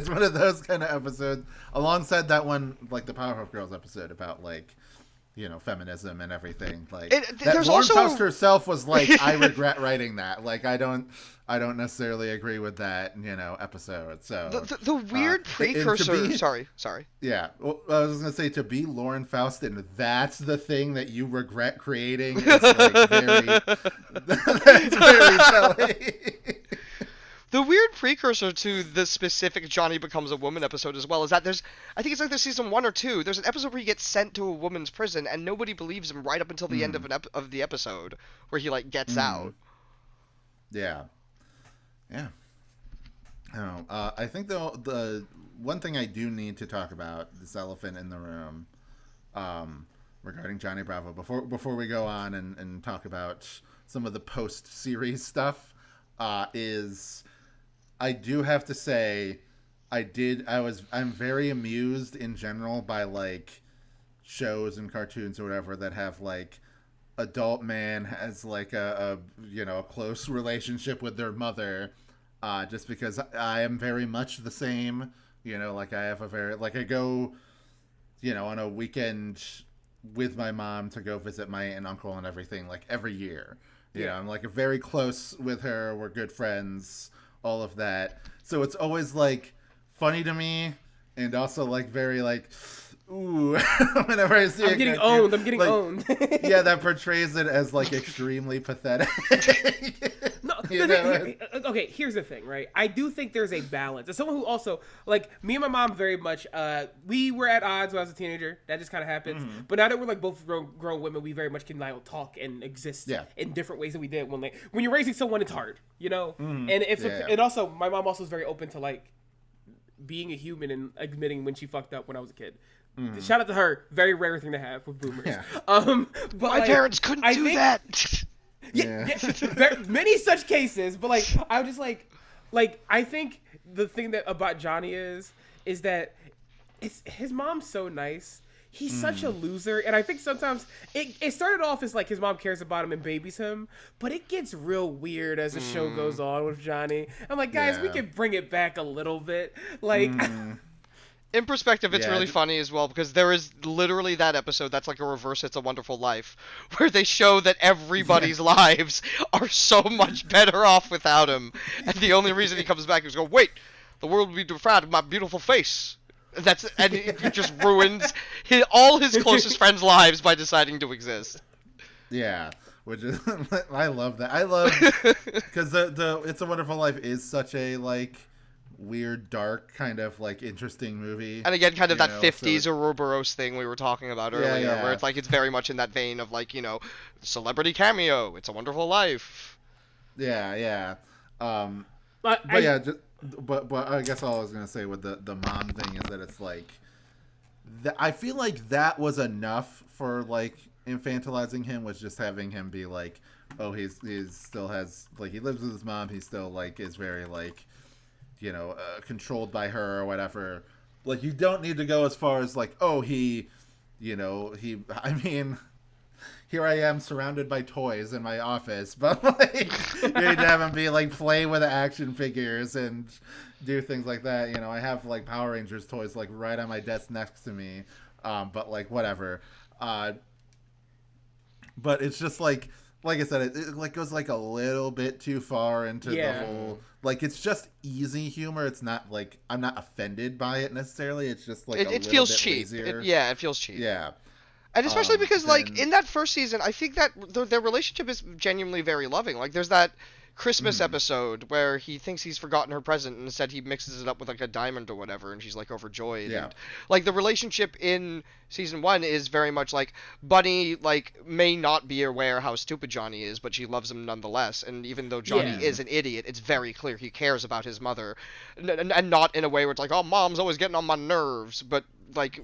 one of those kind of episodes alongside that one, like the Powerpuff Girls episode about like feminism and everything. Like that Lauren Faust herself was like, I regret writing that. Like I don't necessarily agree with that, episode. So the weird precursor. Sorry. Yeah, well, I was gonna say, to be Lauren Faust and that's the thing that you regret creating is like very. That's very telling. The weird precursor to the specific Johnny Becomes a Woman episode as well is that I think it's like there's season 1 or 2, there's an episode where he gets sent to a woman's prison and nobody believes him right up until the end of the episode where he like gets out. Yeah. I think the one thing I do need to talk about, this elephant in the room, regarding Johnny Bravo before we go on and talk about some of the post-series stuff, is I do have to say I'm very amused in general by like shows and cartoons or whatever that have like adult man has like a close relationship with their mother, just because I am very much the same, like I have I go, on a weekend with my mom to go visit my aunt and uncle and everything, like every year. I'm like very close with her. We're good friends, all of that. So it's always like funny to me, and also like very like, ooh, whenever I see I'm getting owned. Yeah, that portrays it as like extremely pathetic. No, okay, here's the thing, right? I do think there's a balance. As someone who also, like, me and my mom very much, we were at odds when I was a teenager. That just kind of happens. Mm-hmm. But now that we're, like, both grown women, we very much can, like, talk and exist in different ways than we did when you're raising someone, it's hard, Mm-hmm. And and also, my mom also was very open to, like, being a human and admitting when she fucked up when I was a kid. Mm-hmm. Shout out to her. Very rare thing to have with boomers. Yeah. But my parents couldn't do that. Yeah. Many such cases, but like I was just like I think the thing that about Johnny is that his mom's so nice. He's such a loser, and I think sometimes it started off as like his mom cares about him and babies him, but it gets real weird as the show goes on with Johnny. I'm like, guys, we can bring it back a little bit, like. In perspective, it's really funny as well, because there is literally that episode that's like a reverse It's a Wonderful Life, where they show that everybody's lives are so much better off without him, and the only reason he comes back is go, wait, the world will be defrauded of my beautiful face. And he just ruins all his closest friends' lives by deciding to exist. Yeah, which is I love that. I love because the It's a Wonderful Life is such a like weird, dark, kind of like interesting movie. And again, kind of that 50s Ouroboros thing we were talking about earlier, where it's like it's very much in that vein of like, celebrity cameo, It's a Wonderful Life. Yeah. But I guess all I was gonna say with the mom thing is that it's like I feel like that was enough for like infantilizing him, was just having him be like, oh, he's still has like, he lives with his mom, he still like is very like, controlled by her or whatever. Like, you don't need to go as far as like, oh, I mean, here I am surrounded by toys in my office, but like, you need to have him be like, play with action figures and do things like that. I have like Power Rangers toys like right on my desk next to me, but like whatever. But it's just like I said, it like goes like a little bit too far into the whole. Like, it's just easy humor. It's not like I'm not offended by it necessarily. It's just like it feels cheap. It feels cheap. Yeah. And especially because, like, in that first season, I think that their relationship is genuinely very loving. Like, there's that Christmas episode where he thinks he's forgotten her present and instead he mixes it up with like a diamond or whatever, and she's like overjoyed. Yeah. And, like the relationship in season 1 is very much like Bunny like may not be aware how stupid Johnny is, but she loves him nonetheless. And even though Johnny is an idiot, it's very clear he cares about his mother, and not in a way where it's like, oh, mom's always getting on my nerves, but like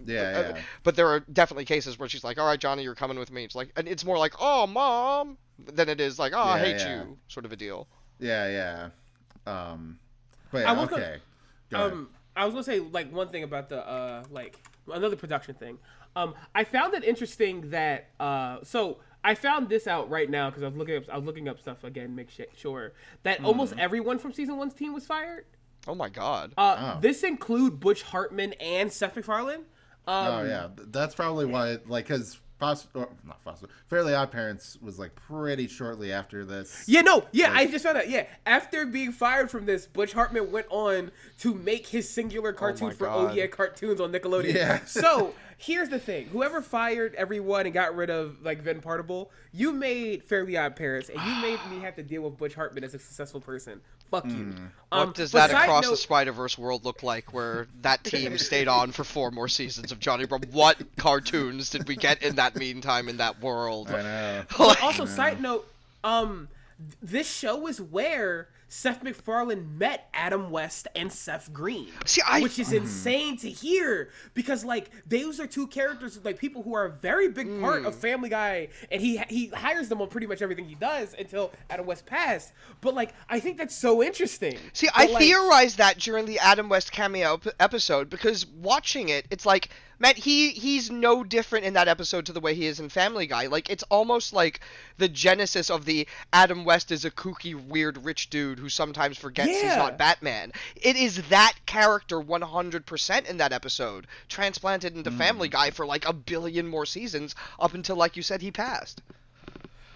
but there are definitely cases where she's like, all right, Johnny, you're coming with me. It's like, and it's more like, oh, mom, than it is like, oh, I hate you, sort of a deal. But yeah, okay. I was gonna say like one thing about the like another production thing. I found it interesting that so I found this out right now because I was looking up stuff again, make sure that almost everyone from season 1's team was fired. Oh my god. This include Butch Hartman and Seth MacFarlane. That's probably why, like, because Fairly Odd Parents was like pretty shortly after this. I just found out. Yeah, after being fired from this, Butch Hartman went on to make his singular cartoon for OEA Cartoons on Nickelodeon. Yeah. So here's the thing: whoever fired everyone and got rid of like Vin Partible, you made Fairly Odd Parents, and you made me have to deal with Butch Hartman as a successful person. Fuck you. What does that Across the Spider-Verse world look like, where that team stayed on for 4 more seasons of Johnny Bravo? What cartoons did we get in that meantime in that world? I know. Also, side note, this show is where Seth MacFarlane met Adam West and Seth Green, which is insane to hear because like those are 2 characters, like people who are a very big part of Family Guy, and he hires them on pretty much everything he does until Adam West passed. But like I think that's so interesting. I theorized that during the Adam West cameo episode because watching it, it's like, man, he's no different in that episode to the way he is in Family Guy. Like, it's almost like the genesis of the Adam West is a kooky, weird, rich dude who sometimes forgets he's not Batman. It is that character 100% in that episode, transplanted into Family Guy for like 1 billion more seasons up until, like you said, he passed.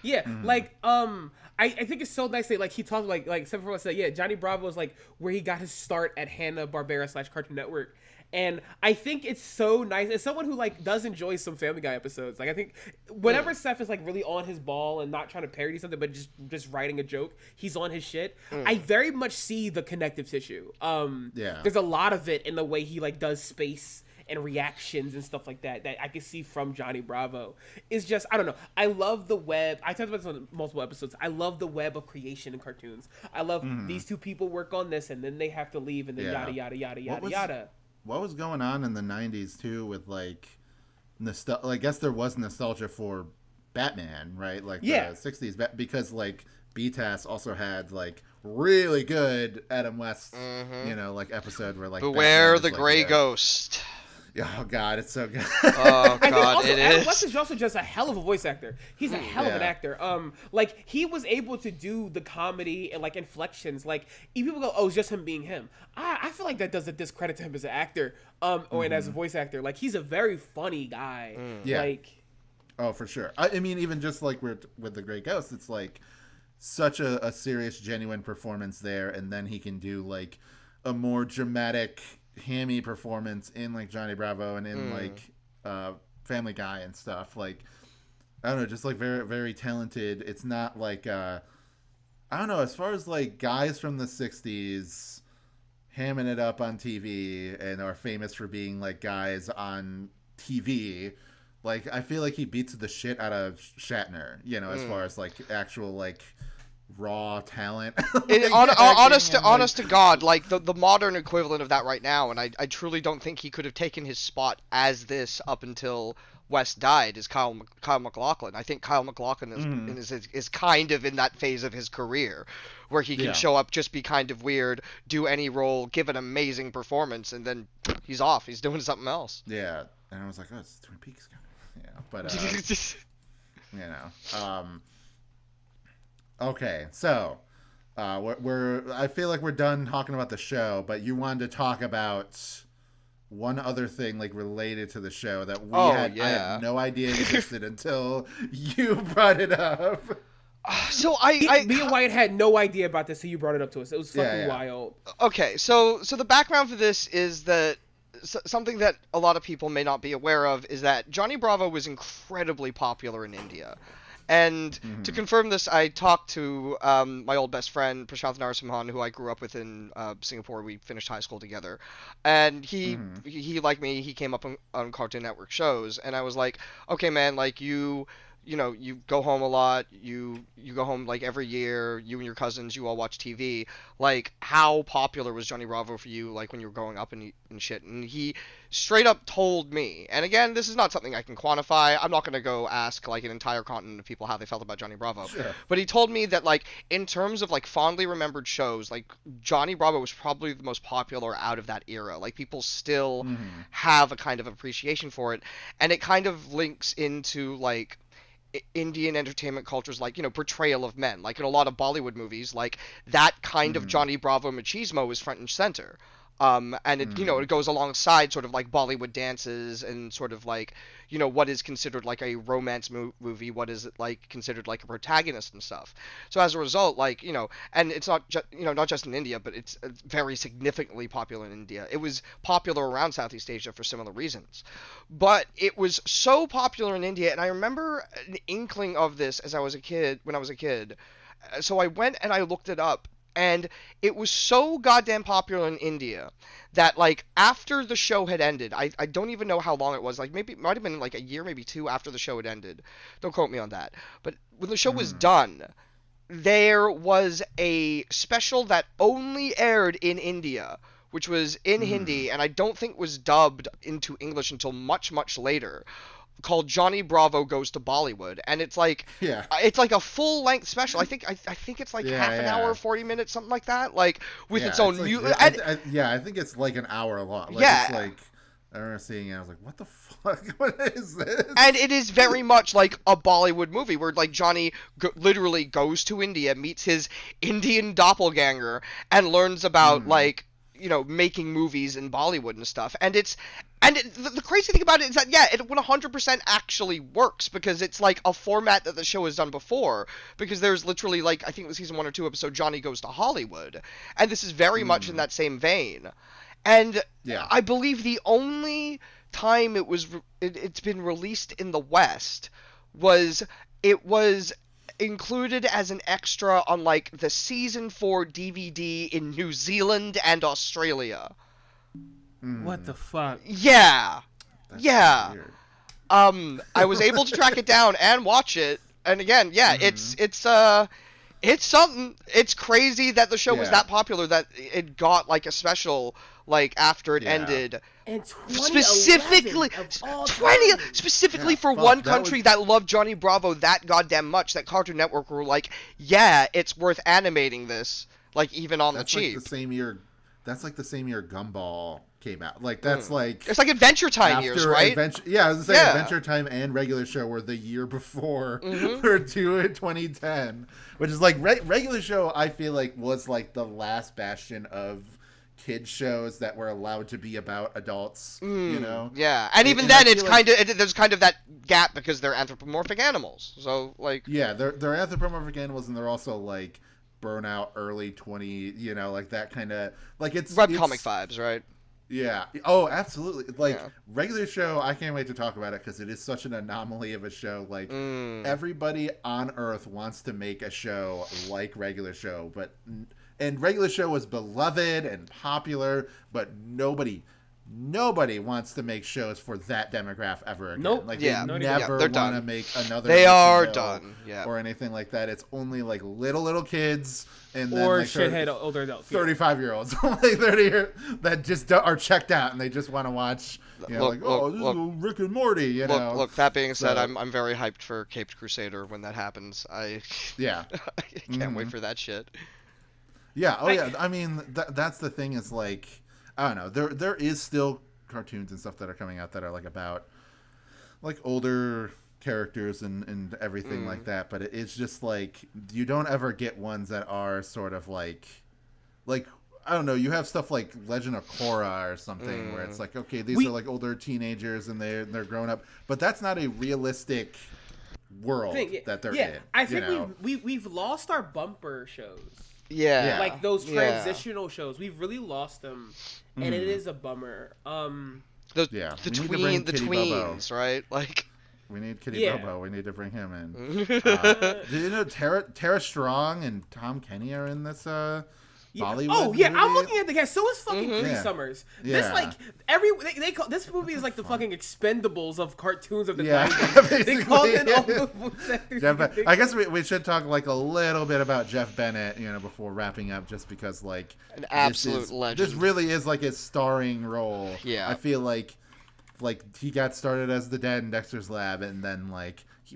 Yeah, like, I think it's so nice that, like, he talked, like Seth MacFarlane said, Johnny Bravo is, like, where he got his start at Hanna-Barbera / Cartoon Network. And I think it's so nice. As someone who like does enjoy some Family Guy episodes, like I think whenever Seth is like really on his ball and not trying to parody something, but just writing a joke, he's on his shit. I very much see the connective tissue. There's a lot of it in the way he like does space and reactions and stuff like that I can see from Johnny Bravo. It's just, I don't know. I love the web. I talked about this on multiple episodes. I love the web of creation in cartoons. I love these 2 people work on this and then they have to leave and then yada yada yada yada yada. What was going on in the 90s too with like I guess there was nostalgia for Batman, right? Like the 60s, because like BTAS also had like really good Adam West, like episode where like Beware the Gray Ghost. Oh God, it's so good. Oh God, it is. Adam West is also just a hell of a voice actor. He's a hell of an actor. Like he was able to do the comedy and like inflections. Like even people go, "Oh, it's just him being him." I feel like that does a discredit to him as an actor, or and as a voice actor. Like he's a very funny guy. Like, oh, for sure. I mean, even just like with the Great Ghost, it's like such a serious, genuine performance there, and then he can do like a more dramatic, hammy performance in like Johnny Bravo and in like Family Guy and stuff. Like I don't know, just like very, very talented. It's not like I don't know, as far as like guys from the 60s hamming it up on TV and are famous for being like guys on TV, like I feel like he beats the shit out of Shatner, as far as like actual like raw talent. Like, honest to God, like the modern equivalent of that right now, and I truly don't think he could have taken his spot as this up until West died, is Kyle MacLachlan. I think Kyle MacLachlan is kind of in that phase of his career where he can show up, just be kind of weird, do any role, give an amazing performance, and then he's off. He's doing something else. Yeah, and I was like, oh, it's Twin Peaks guy. Yeah, but okay, so I feel like we're done talking about the show, but you wanted to talk about one other thing like related to the show that I had no idea existed until you brought it up. So me and Wyatt had no idea about this, so you brought it up to us. It was fucking wild. Okay, so the background for this is that something that a lot of people may not be aware of is that Johnny Bravo was incredibly popular in India. And to confirm this, I talked to my old best friend, Prashanth Narasimhan, who I grew up with in Singapore. We finished high school together. And he like me, he came up on Cartoon Network shows. And I was like, okay, man, like you know, you go home a lot, you go home like every year, you and your cousins, you all watch TV. Like, how popular was Johnny Bravo for you, like, when you were growing up and shit? And he straight up told me, and again, this is not something I can quantify. I'm not going to go ask, like, an entire continent of people how they felt about Johnny Bravo. Sure. But he told me that, like, in terms of, like, fondly remembered shows, like, Johnny Bravo was probably the most popular out of that era. Like, people still have a kind of appreciation for it. And it kind of links into, like, Indian entertainment culture's, like, you know, portrayal of men. Like, in a lot of Bollywood movies, like, that kind of Johnny Bravo machismo is front and center. And it, you know, it goes alongside sort of like Bollywood dances and sort of like, you know, what is considered like a romance movie, what is like considered like a protagonist and stuff. So as a result, like, you know, and it's not just, you know, not just in India, but it's very significantly popular in India. It was popular around Southeast Asia for similar reasons. But it was so popular in India, and I remember an inkling of this as I was a kid, when I was a kid. So I went and I looked it up. And it was so goddamn popular in India that, like, after the show had ended, I don't even know how long it was. Like, maybe it might have been like a year, maybe two after the show had ended. Don't quote me on that. But when the show was done, there was a special that only aired in India, which was in Hindi, and I don't think was dubbed into English until much, much later, called Johnny Bravo Goes to Bollywood. And it's like, it's like a full length special. I think it's like half an hour, 40 minutes, something like that, like with its own like, I think it's like an hour long. Like, it's like, I remember seeing it, I was like, what the fuck? What is this? And it is very much like a Bollywood movie where, like, Johnny literally goes to India, meets his Indian doppelganger, and learns about like, you know, making movies in Bollywood and stuff. And the crazy thing about it is that, yeah, it 100% actually works, because it's like a format that the show has done before, because there's literally, like, I think it was season 1 or 2 episode, Johnny Goes to Hollywood, and this is very much in that same vein. And I believe the only time it's been released in the West was included as an extra on, like, the season 4 DVD in New Zealand and Australia. What the fuck? Yeah. That's weird. I was able to track it down and watch it, and again, it's something. It's crazy that the show was that popular that it got like a special like after it ended. And specifically for one country that loved Johnny Bravo that goddamn much, that Cartoon Network were like, yeah, it's worth animating this, like, even on the cheap. Like the same year. That's like the same year Gumball came out. Like, that's like... It's like Adventure Time years, right? I was going to say Adventure Time and Regular Show were the year before. Or 2010. Which is like, Regular Show, I feel like, was like the last bastion of kids shows that were allowed to be about adults, you know? Yeah, and even then, it's kind of... There's kind of that gap because they're anthropomorphic animals. So, like... Yeah, they're anthropomorphic animals, and they're also, like... Burnout, early 20, you know, like that kind of, like, it's webcomic vibes, right? Yeah. Oh, absolutely. Like, Regular Show, I can't wait to talk about it because it is such an anomaly of a show. Like, everybody on Earth wants to make a show like Regular Show, and Regular Show was beloved and popular, but nobody wants to make shows for that demographic ever again. Nope. Like, they never want to make another show or anything like that. It's only like little kids and then or like shithead older adults, 35-year-olds, like 30 years that just are checked out and they just want to watch. You know, this is Rick and Morty. You know. Look. That being said, I'm very hyped for Caped Crusader when that happens. I can't wait for that shit. Yeah. Oh yeah. I mean, that's the thing is like. I don't know. There is still cartoons and stuff that are coming out that are like about like older characters and everything like that. But it's just like you don't ever get ones that are sort of like I don't know. You have stuff like Legend of Korra or something where it's like, okay, these are like older teenagers and they're grown up, but that's not a realistic world that they're in. I think we've lost our bumper shows. Yeah. Like those transitional shows. We've really lost them. And it is a bummer. The tweens, right? Like, Kitty Bobo. We need to bring him in. Do you know Tara Strong and Tom Kenny are in this Bollywood movie? I'm looking at the cast. So is fucking Cree Summers. Yeah. This like they call this movie is like the fucking Expendables of cartoons of the 90s. They called in all the voice actors. I guess we should talk like a little bit about Jeff Bennett, before wrapping up, just because like an absolute legend. This really is like his starring role. Yeah, I feel like he got started as the dad in Dexter's Lab, and then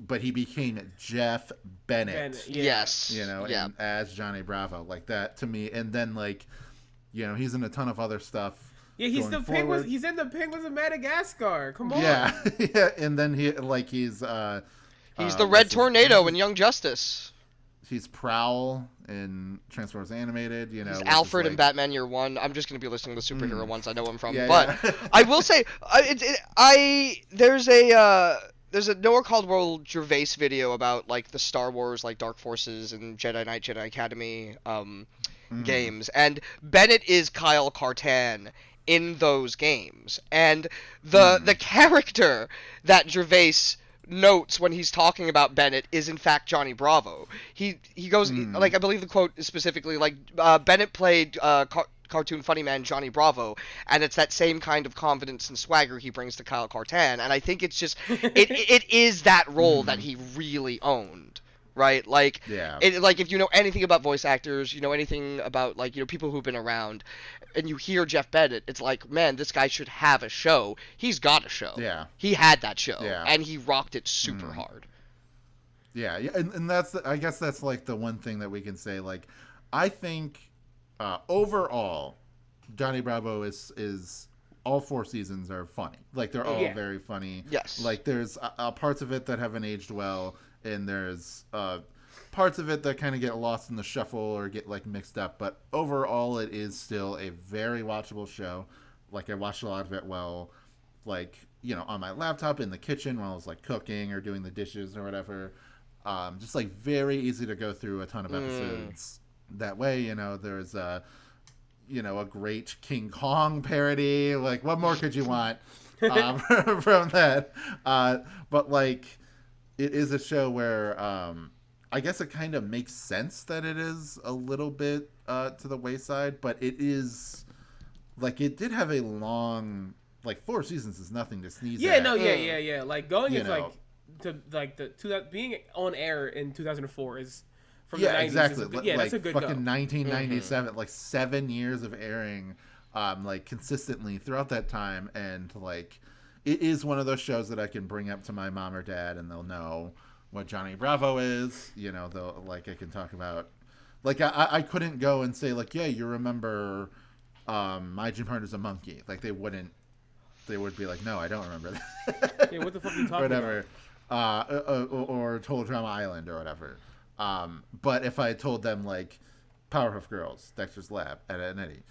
but he became Jeff Bennett. Yes. And as Johnny Bravo, like that to me. And then he's in a ton of other stuff. Yeah, he's in the Penguins of Madagascar. Come on. Yeah. Yeah. And then he's the Red Tornado in Young Justice. He's Prowl in Transformers Animated. He's Alfred in Batman Year One. I'm just gonna be listing the superhero ones I know him from. Yeah, but I will say, there's a Noah Caldwell Gervais video about like the Star Wars Dark Forces and Jedi Knight, Jedi Academy games, and Bennett is Kyle Katarn in those games, and the character that Gervais notes when he's talking about Bennett is in fact Johnny Bravo. He goes I believe the quote is specifically Bennett played cartoon funny man Johnny Bravo, and it's that same kind of confidence and swagger he brings to Kyle Katarn, and I think it's just it is that role that he really owned, right? If you know anything about voice actors, you know anything about people who've been around, and you hear Jeff Bennett, it's like, man, this guy should have a show. He's got a show. Yeah, he had that show, yeah, and he rocked it super hard. Yeah, and that's I guess that's the one thing that we can say. I think overall, Johnny Bravo is all 4 seasons are funny. They're all very funny. Yes. There's parts of it that haven't aged well, and there's parts of it that kind of get lost in the shuffle or get mixed up. But overall, it is still a very watchable show. I watched a lot of it on my laptop in the kitchen while I was cooking or doing the dishes or whatever. Just very easy to go through a ton of episodes. That way, there's a great King Kong parody. What more could you want from that? But it is a show where I guess it kind of makes sense that it is a little bit to the wayside, but it is it did have a long 4 seasons is nothing to sneeze at. Going is being on air in 2004 is. Exactly. That's a good fucking 1997, 7 years of airing, consistently throughout that time, and it is one of those shows that I can bring up to my mom or dad, and they'll know what Johnny Bravo is. They'll I can talk about, I couldn't go and say yeah, you remember, My Gym Partner's a Monkey. They wouldn't. They would be no, I don't remember that. Yeah, what the fuck are you talking about? Or Total Drama Island or whatever. But if I told them Powerpuff Girls, Dexter's Lab, Ed, Ed and Eddie,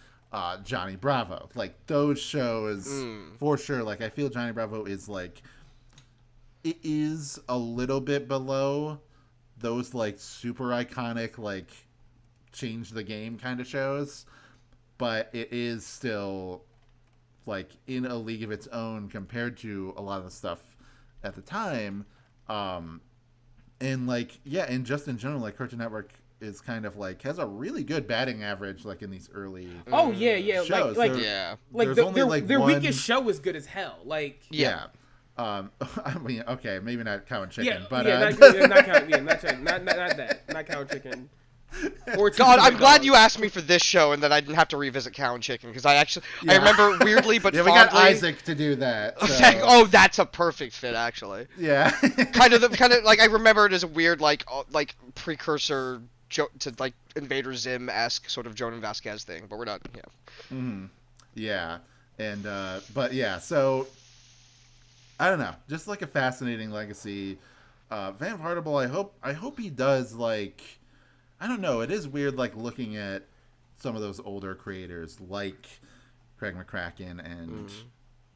Johnny Bravo, those shows for sure. I feel Johnny Bravo is it is a little bit below those super iconic change the game kind of shows, but it is still in a league of its own compared to a lot of the stuff at the time. And and just in general, Cartoon Network is kind of has a really good batting average in these early shows. Their weakest show is good as hell. I mean, okay, maybe not Cow and Chicken, but not Cow and Chicken. God, I'm glad you asked me for this show and that I didn't have to revisit Cow and Chicken, because I remember weirdly but we fondly. got Isaac to do that. So. Oh, that's a perfect fit, actually. Yeah. kind of I remember it as a weird precursor to Invader Zim-esque sort of Jonan Vasquez thing, but we're not. Yeah. Mm-hmm. Yeah, and but yeah, so I don't know, just a fascinating legacy. Van Hartable, I hope he does I don't know. It is weird, looking at some of those older creators, like Craig McCracken and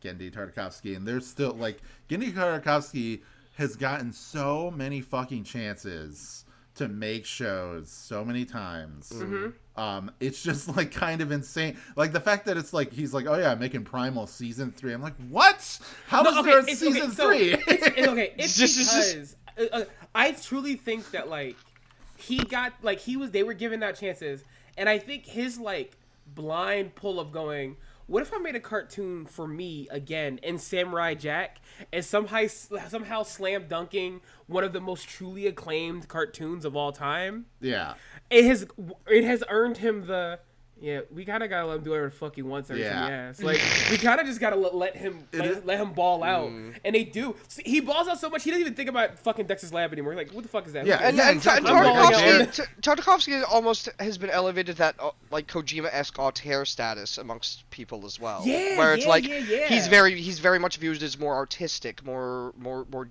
Genndy Tartakovsky, and there's still Genndy Tartakovsky has gotten so many fucking chances to make shows so many times. Mm-hmm. It's just like kind of insane. Like the fact that it's like he's like, oh yeah, I'm making Primal season 3. I'm like, what? How is there a season 3? It's okay. It's because I truly think that like he got like they were giving out chances, and I think his like blind pull of going, what if I made a cartoon for me again in Samurai Jack and somehow slam dunking one of the most truly acclaimed cartoons of all time? Yeah. It has earned him the we kind of gotta let him do whatever the fuck he wants every time he asks. Like, we kind of just gotta let him ball out. And they do. See, he balls out so much, he doesn't even think about fucking Dexter's Lab anymore. Like, what the fuck is that? Yeah, and exactly. Tartakovsky almost has been elevated that, like, Kojima-esque auteur status amongst people as well. Where it's he's very much viewed as more artistic, more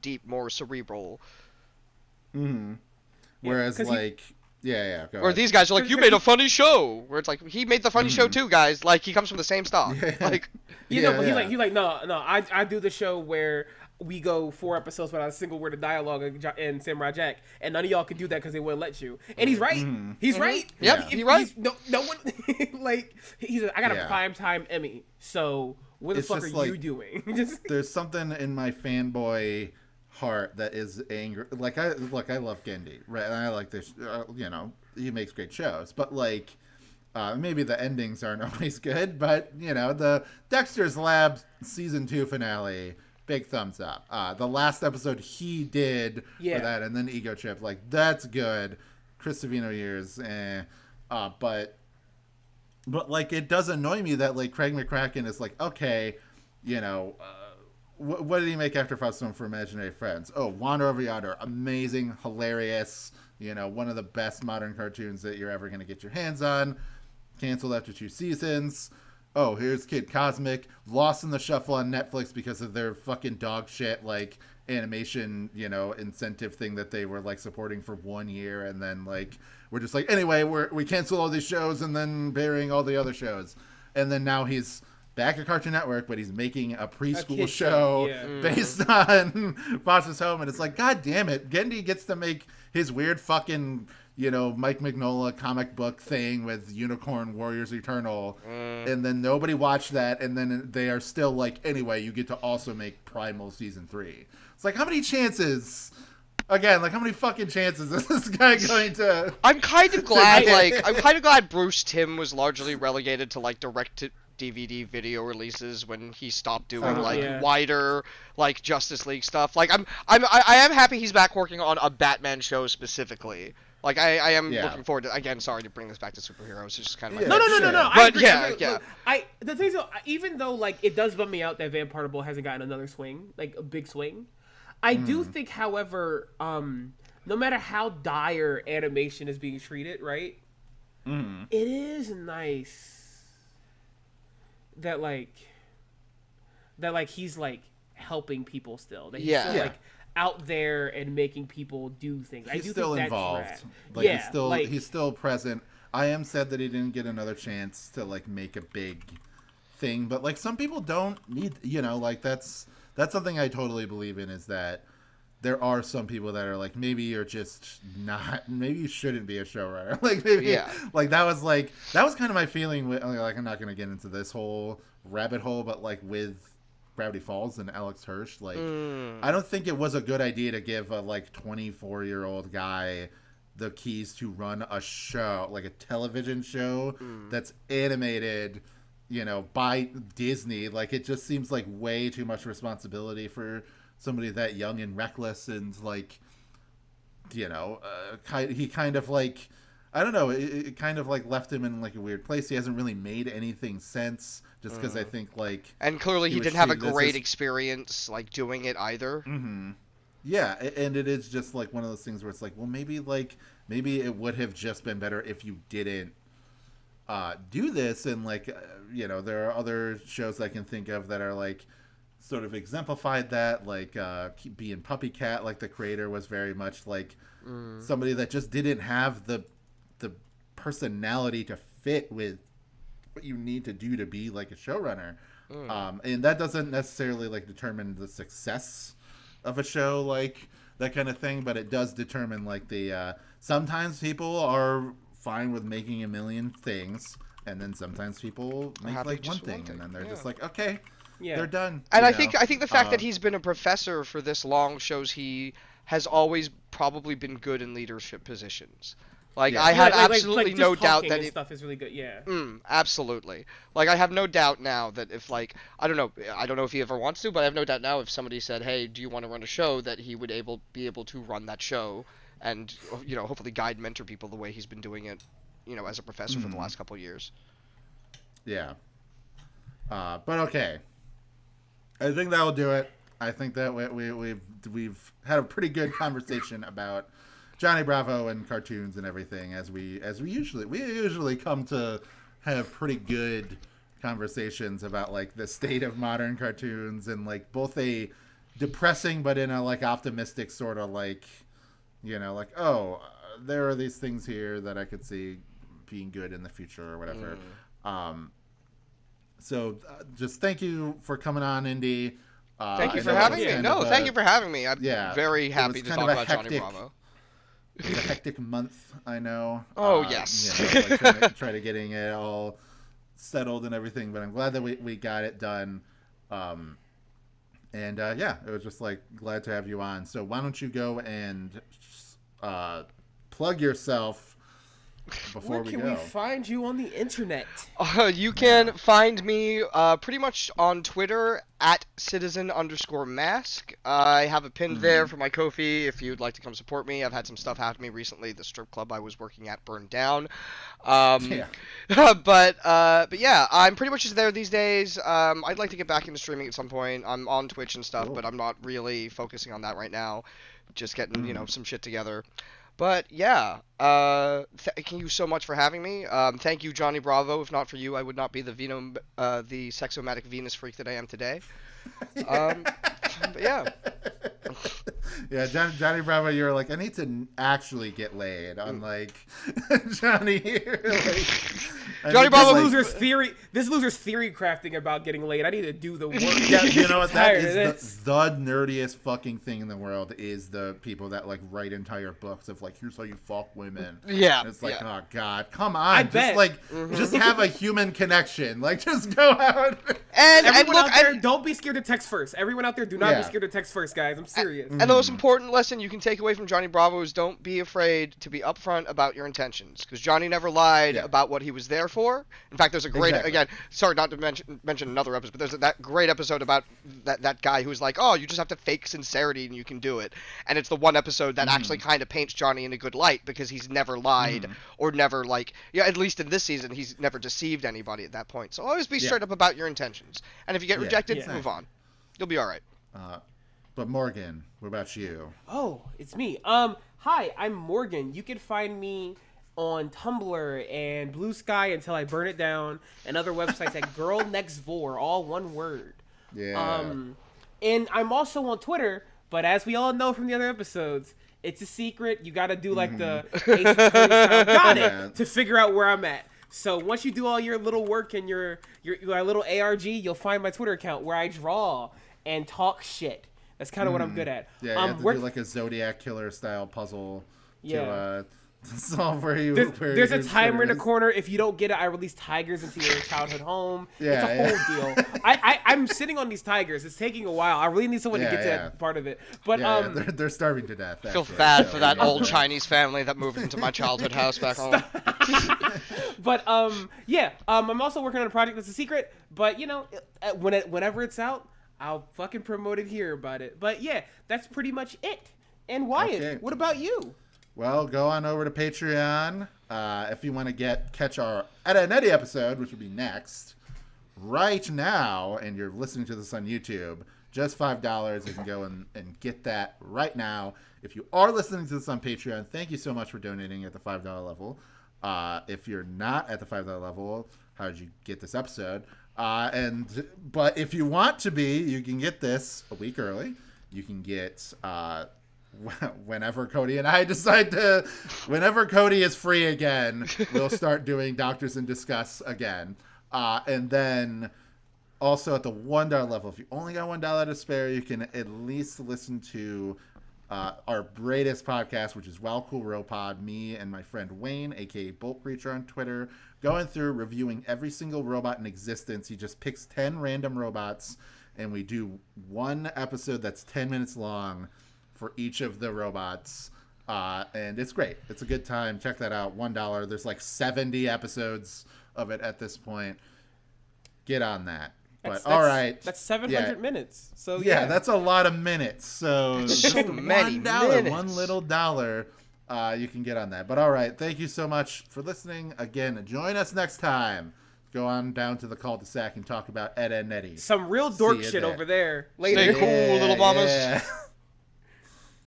deep, more cerebral. Mm-hmm. Whereas, like... Yeah, go ahead. Or these guys are like, you made a funny show. Where it's like, he made the funny show too, guys. Like, he comes from the same stock. Like, he's like, no, I do the show where we go 4 episodes without a single word of dialogue in Samurai Jack, and none of y'all can do that because they wouldn't let you. And he's right. He's right. Yep, he's right. No one, like, I got a primetime Emmy, so what the fuck are you doing? There's something in my fanboy heart that is angry. Like I love Indi, right? And I like this. He makes great shows, but like maybe the endings aren't always good. But the Dexter's Lab season 2 finale, big thumbs up. The last episode he did for that, and then Ego Trip, like that's good. Chris Savino years, but like it does annoy me that like Craig McCracken is like, okay, what did he make after Faustone for Imaginary Friends? Oh, Wander Over Yonder. Amazing, hilarious, one of the best modern cartoons that you're ever going to get your hands on. Canceled after 2 seasons. Oh, here's Kid Cosmic. Lost in the Shuffle on Netflix because of their fucking dog shit, like, animation, incentive thing that they were, like, supporting for 1 year. And then, like, we're just like, anyway, we canceled all these shows and then burying all the other shows. And then now he's back at Cartoon Network, but he's making a preschool show based on Foster's Home, and it's like, god damn it, Indi gets to make his weird fucking, Mike Mignola comic book thing with Unicorn Warriors Eternal, and then nobody watched that, and then they are still like, anyway, you get to also make Primal season 3. It's like, how many chances? Again, like, how many fucking chances is this guy going to? I'm kind of glad Bruce Timm was largely relegated to like direct-to-DVD video releases when he stopped doing wider like Justice League stuff. Like I am happy he's back working on a Batman show specifically. Like I am looking forward to. Again, sorry to bring this back to superheroes. It's just kind of like no. But the thing is, even though like it does bum me out that Van Partible hasn't gotten another swing, like a big swing. I do think, however, no matter how dire animation is being treated, right? It is nice that he's like helping people still. That he's still, like out there and making people do things. He's still involved. Like he's still present. I am sad that he didn't get another chance to like make a big thing, but like some people don't need, like that's something I totally believe in, is that there are some people that are like, maybe you're just not, maybe you shouldn't be a showrunner. Like maybe, like that was kind of my feeling with, like, I'm not going to get into this whole rabbit hole, but like with Gravity Falls and Alex Hirsch, like, I don't think it was a good idea to give a like 24-year-old guy the keys to run a show, like a television show that's animated, by Disney. Like, it just seems like way too much responsibility for somebody that young and reckless, and like, he kind of like, I don't know, it kind of like left him in like a weird place. He hasn't really made anything since, just because I think like, and clearly he didn't have a great experience like doing it either. Yeah, and it is just like one of those things where it's like, well, maybe it would have just been better if you didn't do this. And like, there are other shows I can think of that are like sort of exemplified that, like being Puppy Cat, like the creator was very much like somebody that just didn't have the personality to fit with what you need to do to be like a showrunner. And that doesn't necessarily like determine the success of a show, like that kind of thing, but it does determine like the sometimes people are fine with making a million things, and then sometimes people make like one thing, and then they're just like, okay, they're done. And I think the fact that he's been a professor for this long shows he has always probably been good in leadership positions. Like I have absolutely no doubt that stuff is really good. Yeah. Absolutely. Like I have no doubt now that if like I don't know if he ever wants to, but I have no doubt now if somebody said, "Hey, do you want to run a show?" that he would be able to run that show and hopefully guide, mentor people the way he's been doing it, as a professor for the last couple of years. Yeah. But okay. I think that'll do it. I think that we've had a pretty good conversation about Johnny Bravo and cartoons and everything, as we usually come to have pretty good conversations about like the state of modern cartoons, and like both a depressing but in a like optimistic sort of like, like, oh, there are these things here that I could see being good in the future or whatever. So just thank you for coming on, Indi. Thank you for having me. Thank you for having me. I'm very happy to talk about Johnny Bravo. It was a hectic month, I know. Oh, yes. Try to getting it all settled and everything, but I'm glad that we got it done. It was just like glad to have you on. So why don't you go and plug yourself before we go. Where can we find you on the internet? You can find me pretty much on Twitter at @citizen_mask. I have a pin there for my Ko-fi if you'd like to come support me. I've had some stuff happen to me recently. The strip club I was working at burned down. But yeah, I'm pretty much just there these days. I'd like to get back into streaming at some point. I'm on Twitch and stuff, but I'm not really focusing on that right now. Just getting, some shit together. But yeah, thank you so much for having me. Thank you, Johnny Bravo. If not for you, I would not be the sexomatic Venus freak that I am today. But yeah. Yeah, Johnny Bravo, you're like, I need to actually get laid. Unlike Johnny here. Johnny Bravo, this loser's theory crafting about getting laid. I need to do the work. Yeah, you know what? That is the nerdiest fucking thing in the world is the people that like write entire books of like, here's how you fuck women. Yeah. And it's like, oh God, come on. Just have a human connection. Like, just go out. And everyone out there, don't be scared to text first. Everyone out there, do not be scared to text first, guys. I'm serious. And the most important lesson you can take away from Johnny Bravo is don't be afraid to be upfront about your intentions. Because Johnny never lied about what he was there for. In fact, there's a great, again, sorry not to mention another episode, but there's that great episode about that guy who's like, oh, you just have to fake sincerity and you can do it. And it's the one episode that actually kind of paints Johnny in a good light because he's never lied or never at least in this season, he's never deceived anybody at that point. So always be straight up about your intentions. And if you get rejected, move on. You'll be all right. But Morgan, what about you? Oh, it's me. Hi, I'm Morgan. You can find me on Tumblr and Blue Sky until I burn it down, and other websites at Girl Next Vor, all one word. Yeah. And I'm also on Twitter, but as we all know from the other episodes, it's a secret. You got to do like the Ace of Tony to figure out where I'm at. So once you do all your little work and your little ARG, you'll find my Twitter account where I draw and talk shit. That's kind of what I'm good at. Yeah, you have to do like a Zodiac Killer style puzzle to solve where you. There's a timer in the corner. If you don't get it, I release tigers into your childhood home. It's a whole deal. I'm sitting on these tigers. It's taking a while. I really need someone to get to that part of it. But they're starving to death. I feel bad for that old Chinese family that moved into my childhood house back home. But I'm also working on a project that's a secret. But whenever it's out, I'll fucking promote it here about it. But yeah, that's pretty much it. And Wyatt, what about you? Well, go on over to Patreon if you want to catch our Ed and Eddie episode, which will be next. Right now, and you're listening to this on YouTube, just $5. You can go and get that right now. If you are listening to this on Patreon, thank you so much for donating at the $5 level. If you're not at the $5 level, how did you get this episode? But if you want to be, you can get this a week early. You can get whenever Cody and I decide to, whenever Cody is free again, we'll start doing Doctors in Discuss again. And then also at the $1 level, if you only got $1 to spare, you can at least listen to our greatest podcast, which is Wow Cool Robot. Me and my friend Wayne, aka Bolt Creature on Twitter, going through reviewing every single robot in existence. He just picks 10 random robots, and we do one episode that's 10 minutes long for each of the robots. And it's great. It's a good time. Check that out. $1. There's like 70 episodes of it at this point. Get on that. But all right, that's 700 minutes. So that's a lot of minutes. So so many minutes. $1 little dollar, you can get on that. But all right, thank you so much for listening. Again, join us next time. Go on down to the cul-de-sac and talk about Ed, Edd n Eddy. Some real dork shit over there. Later. Stay cool, little mamas. Yeah.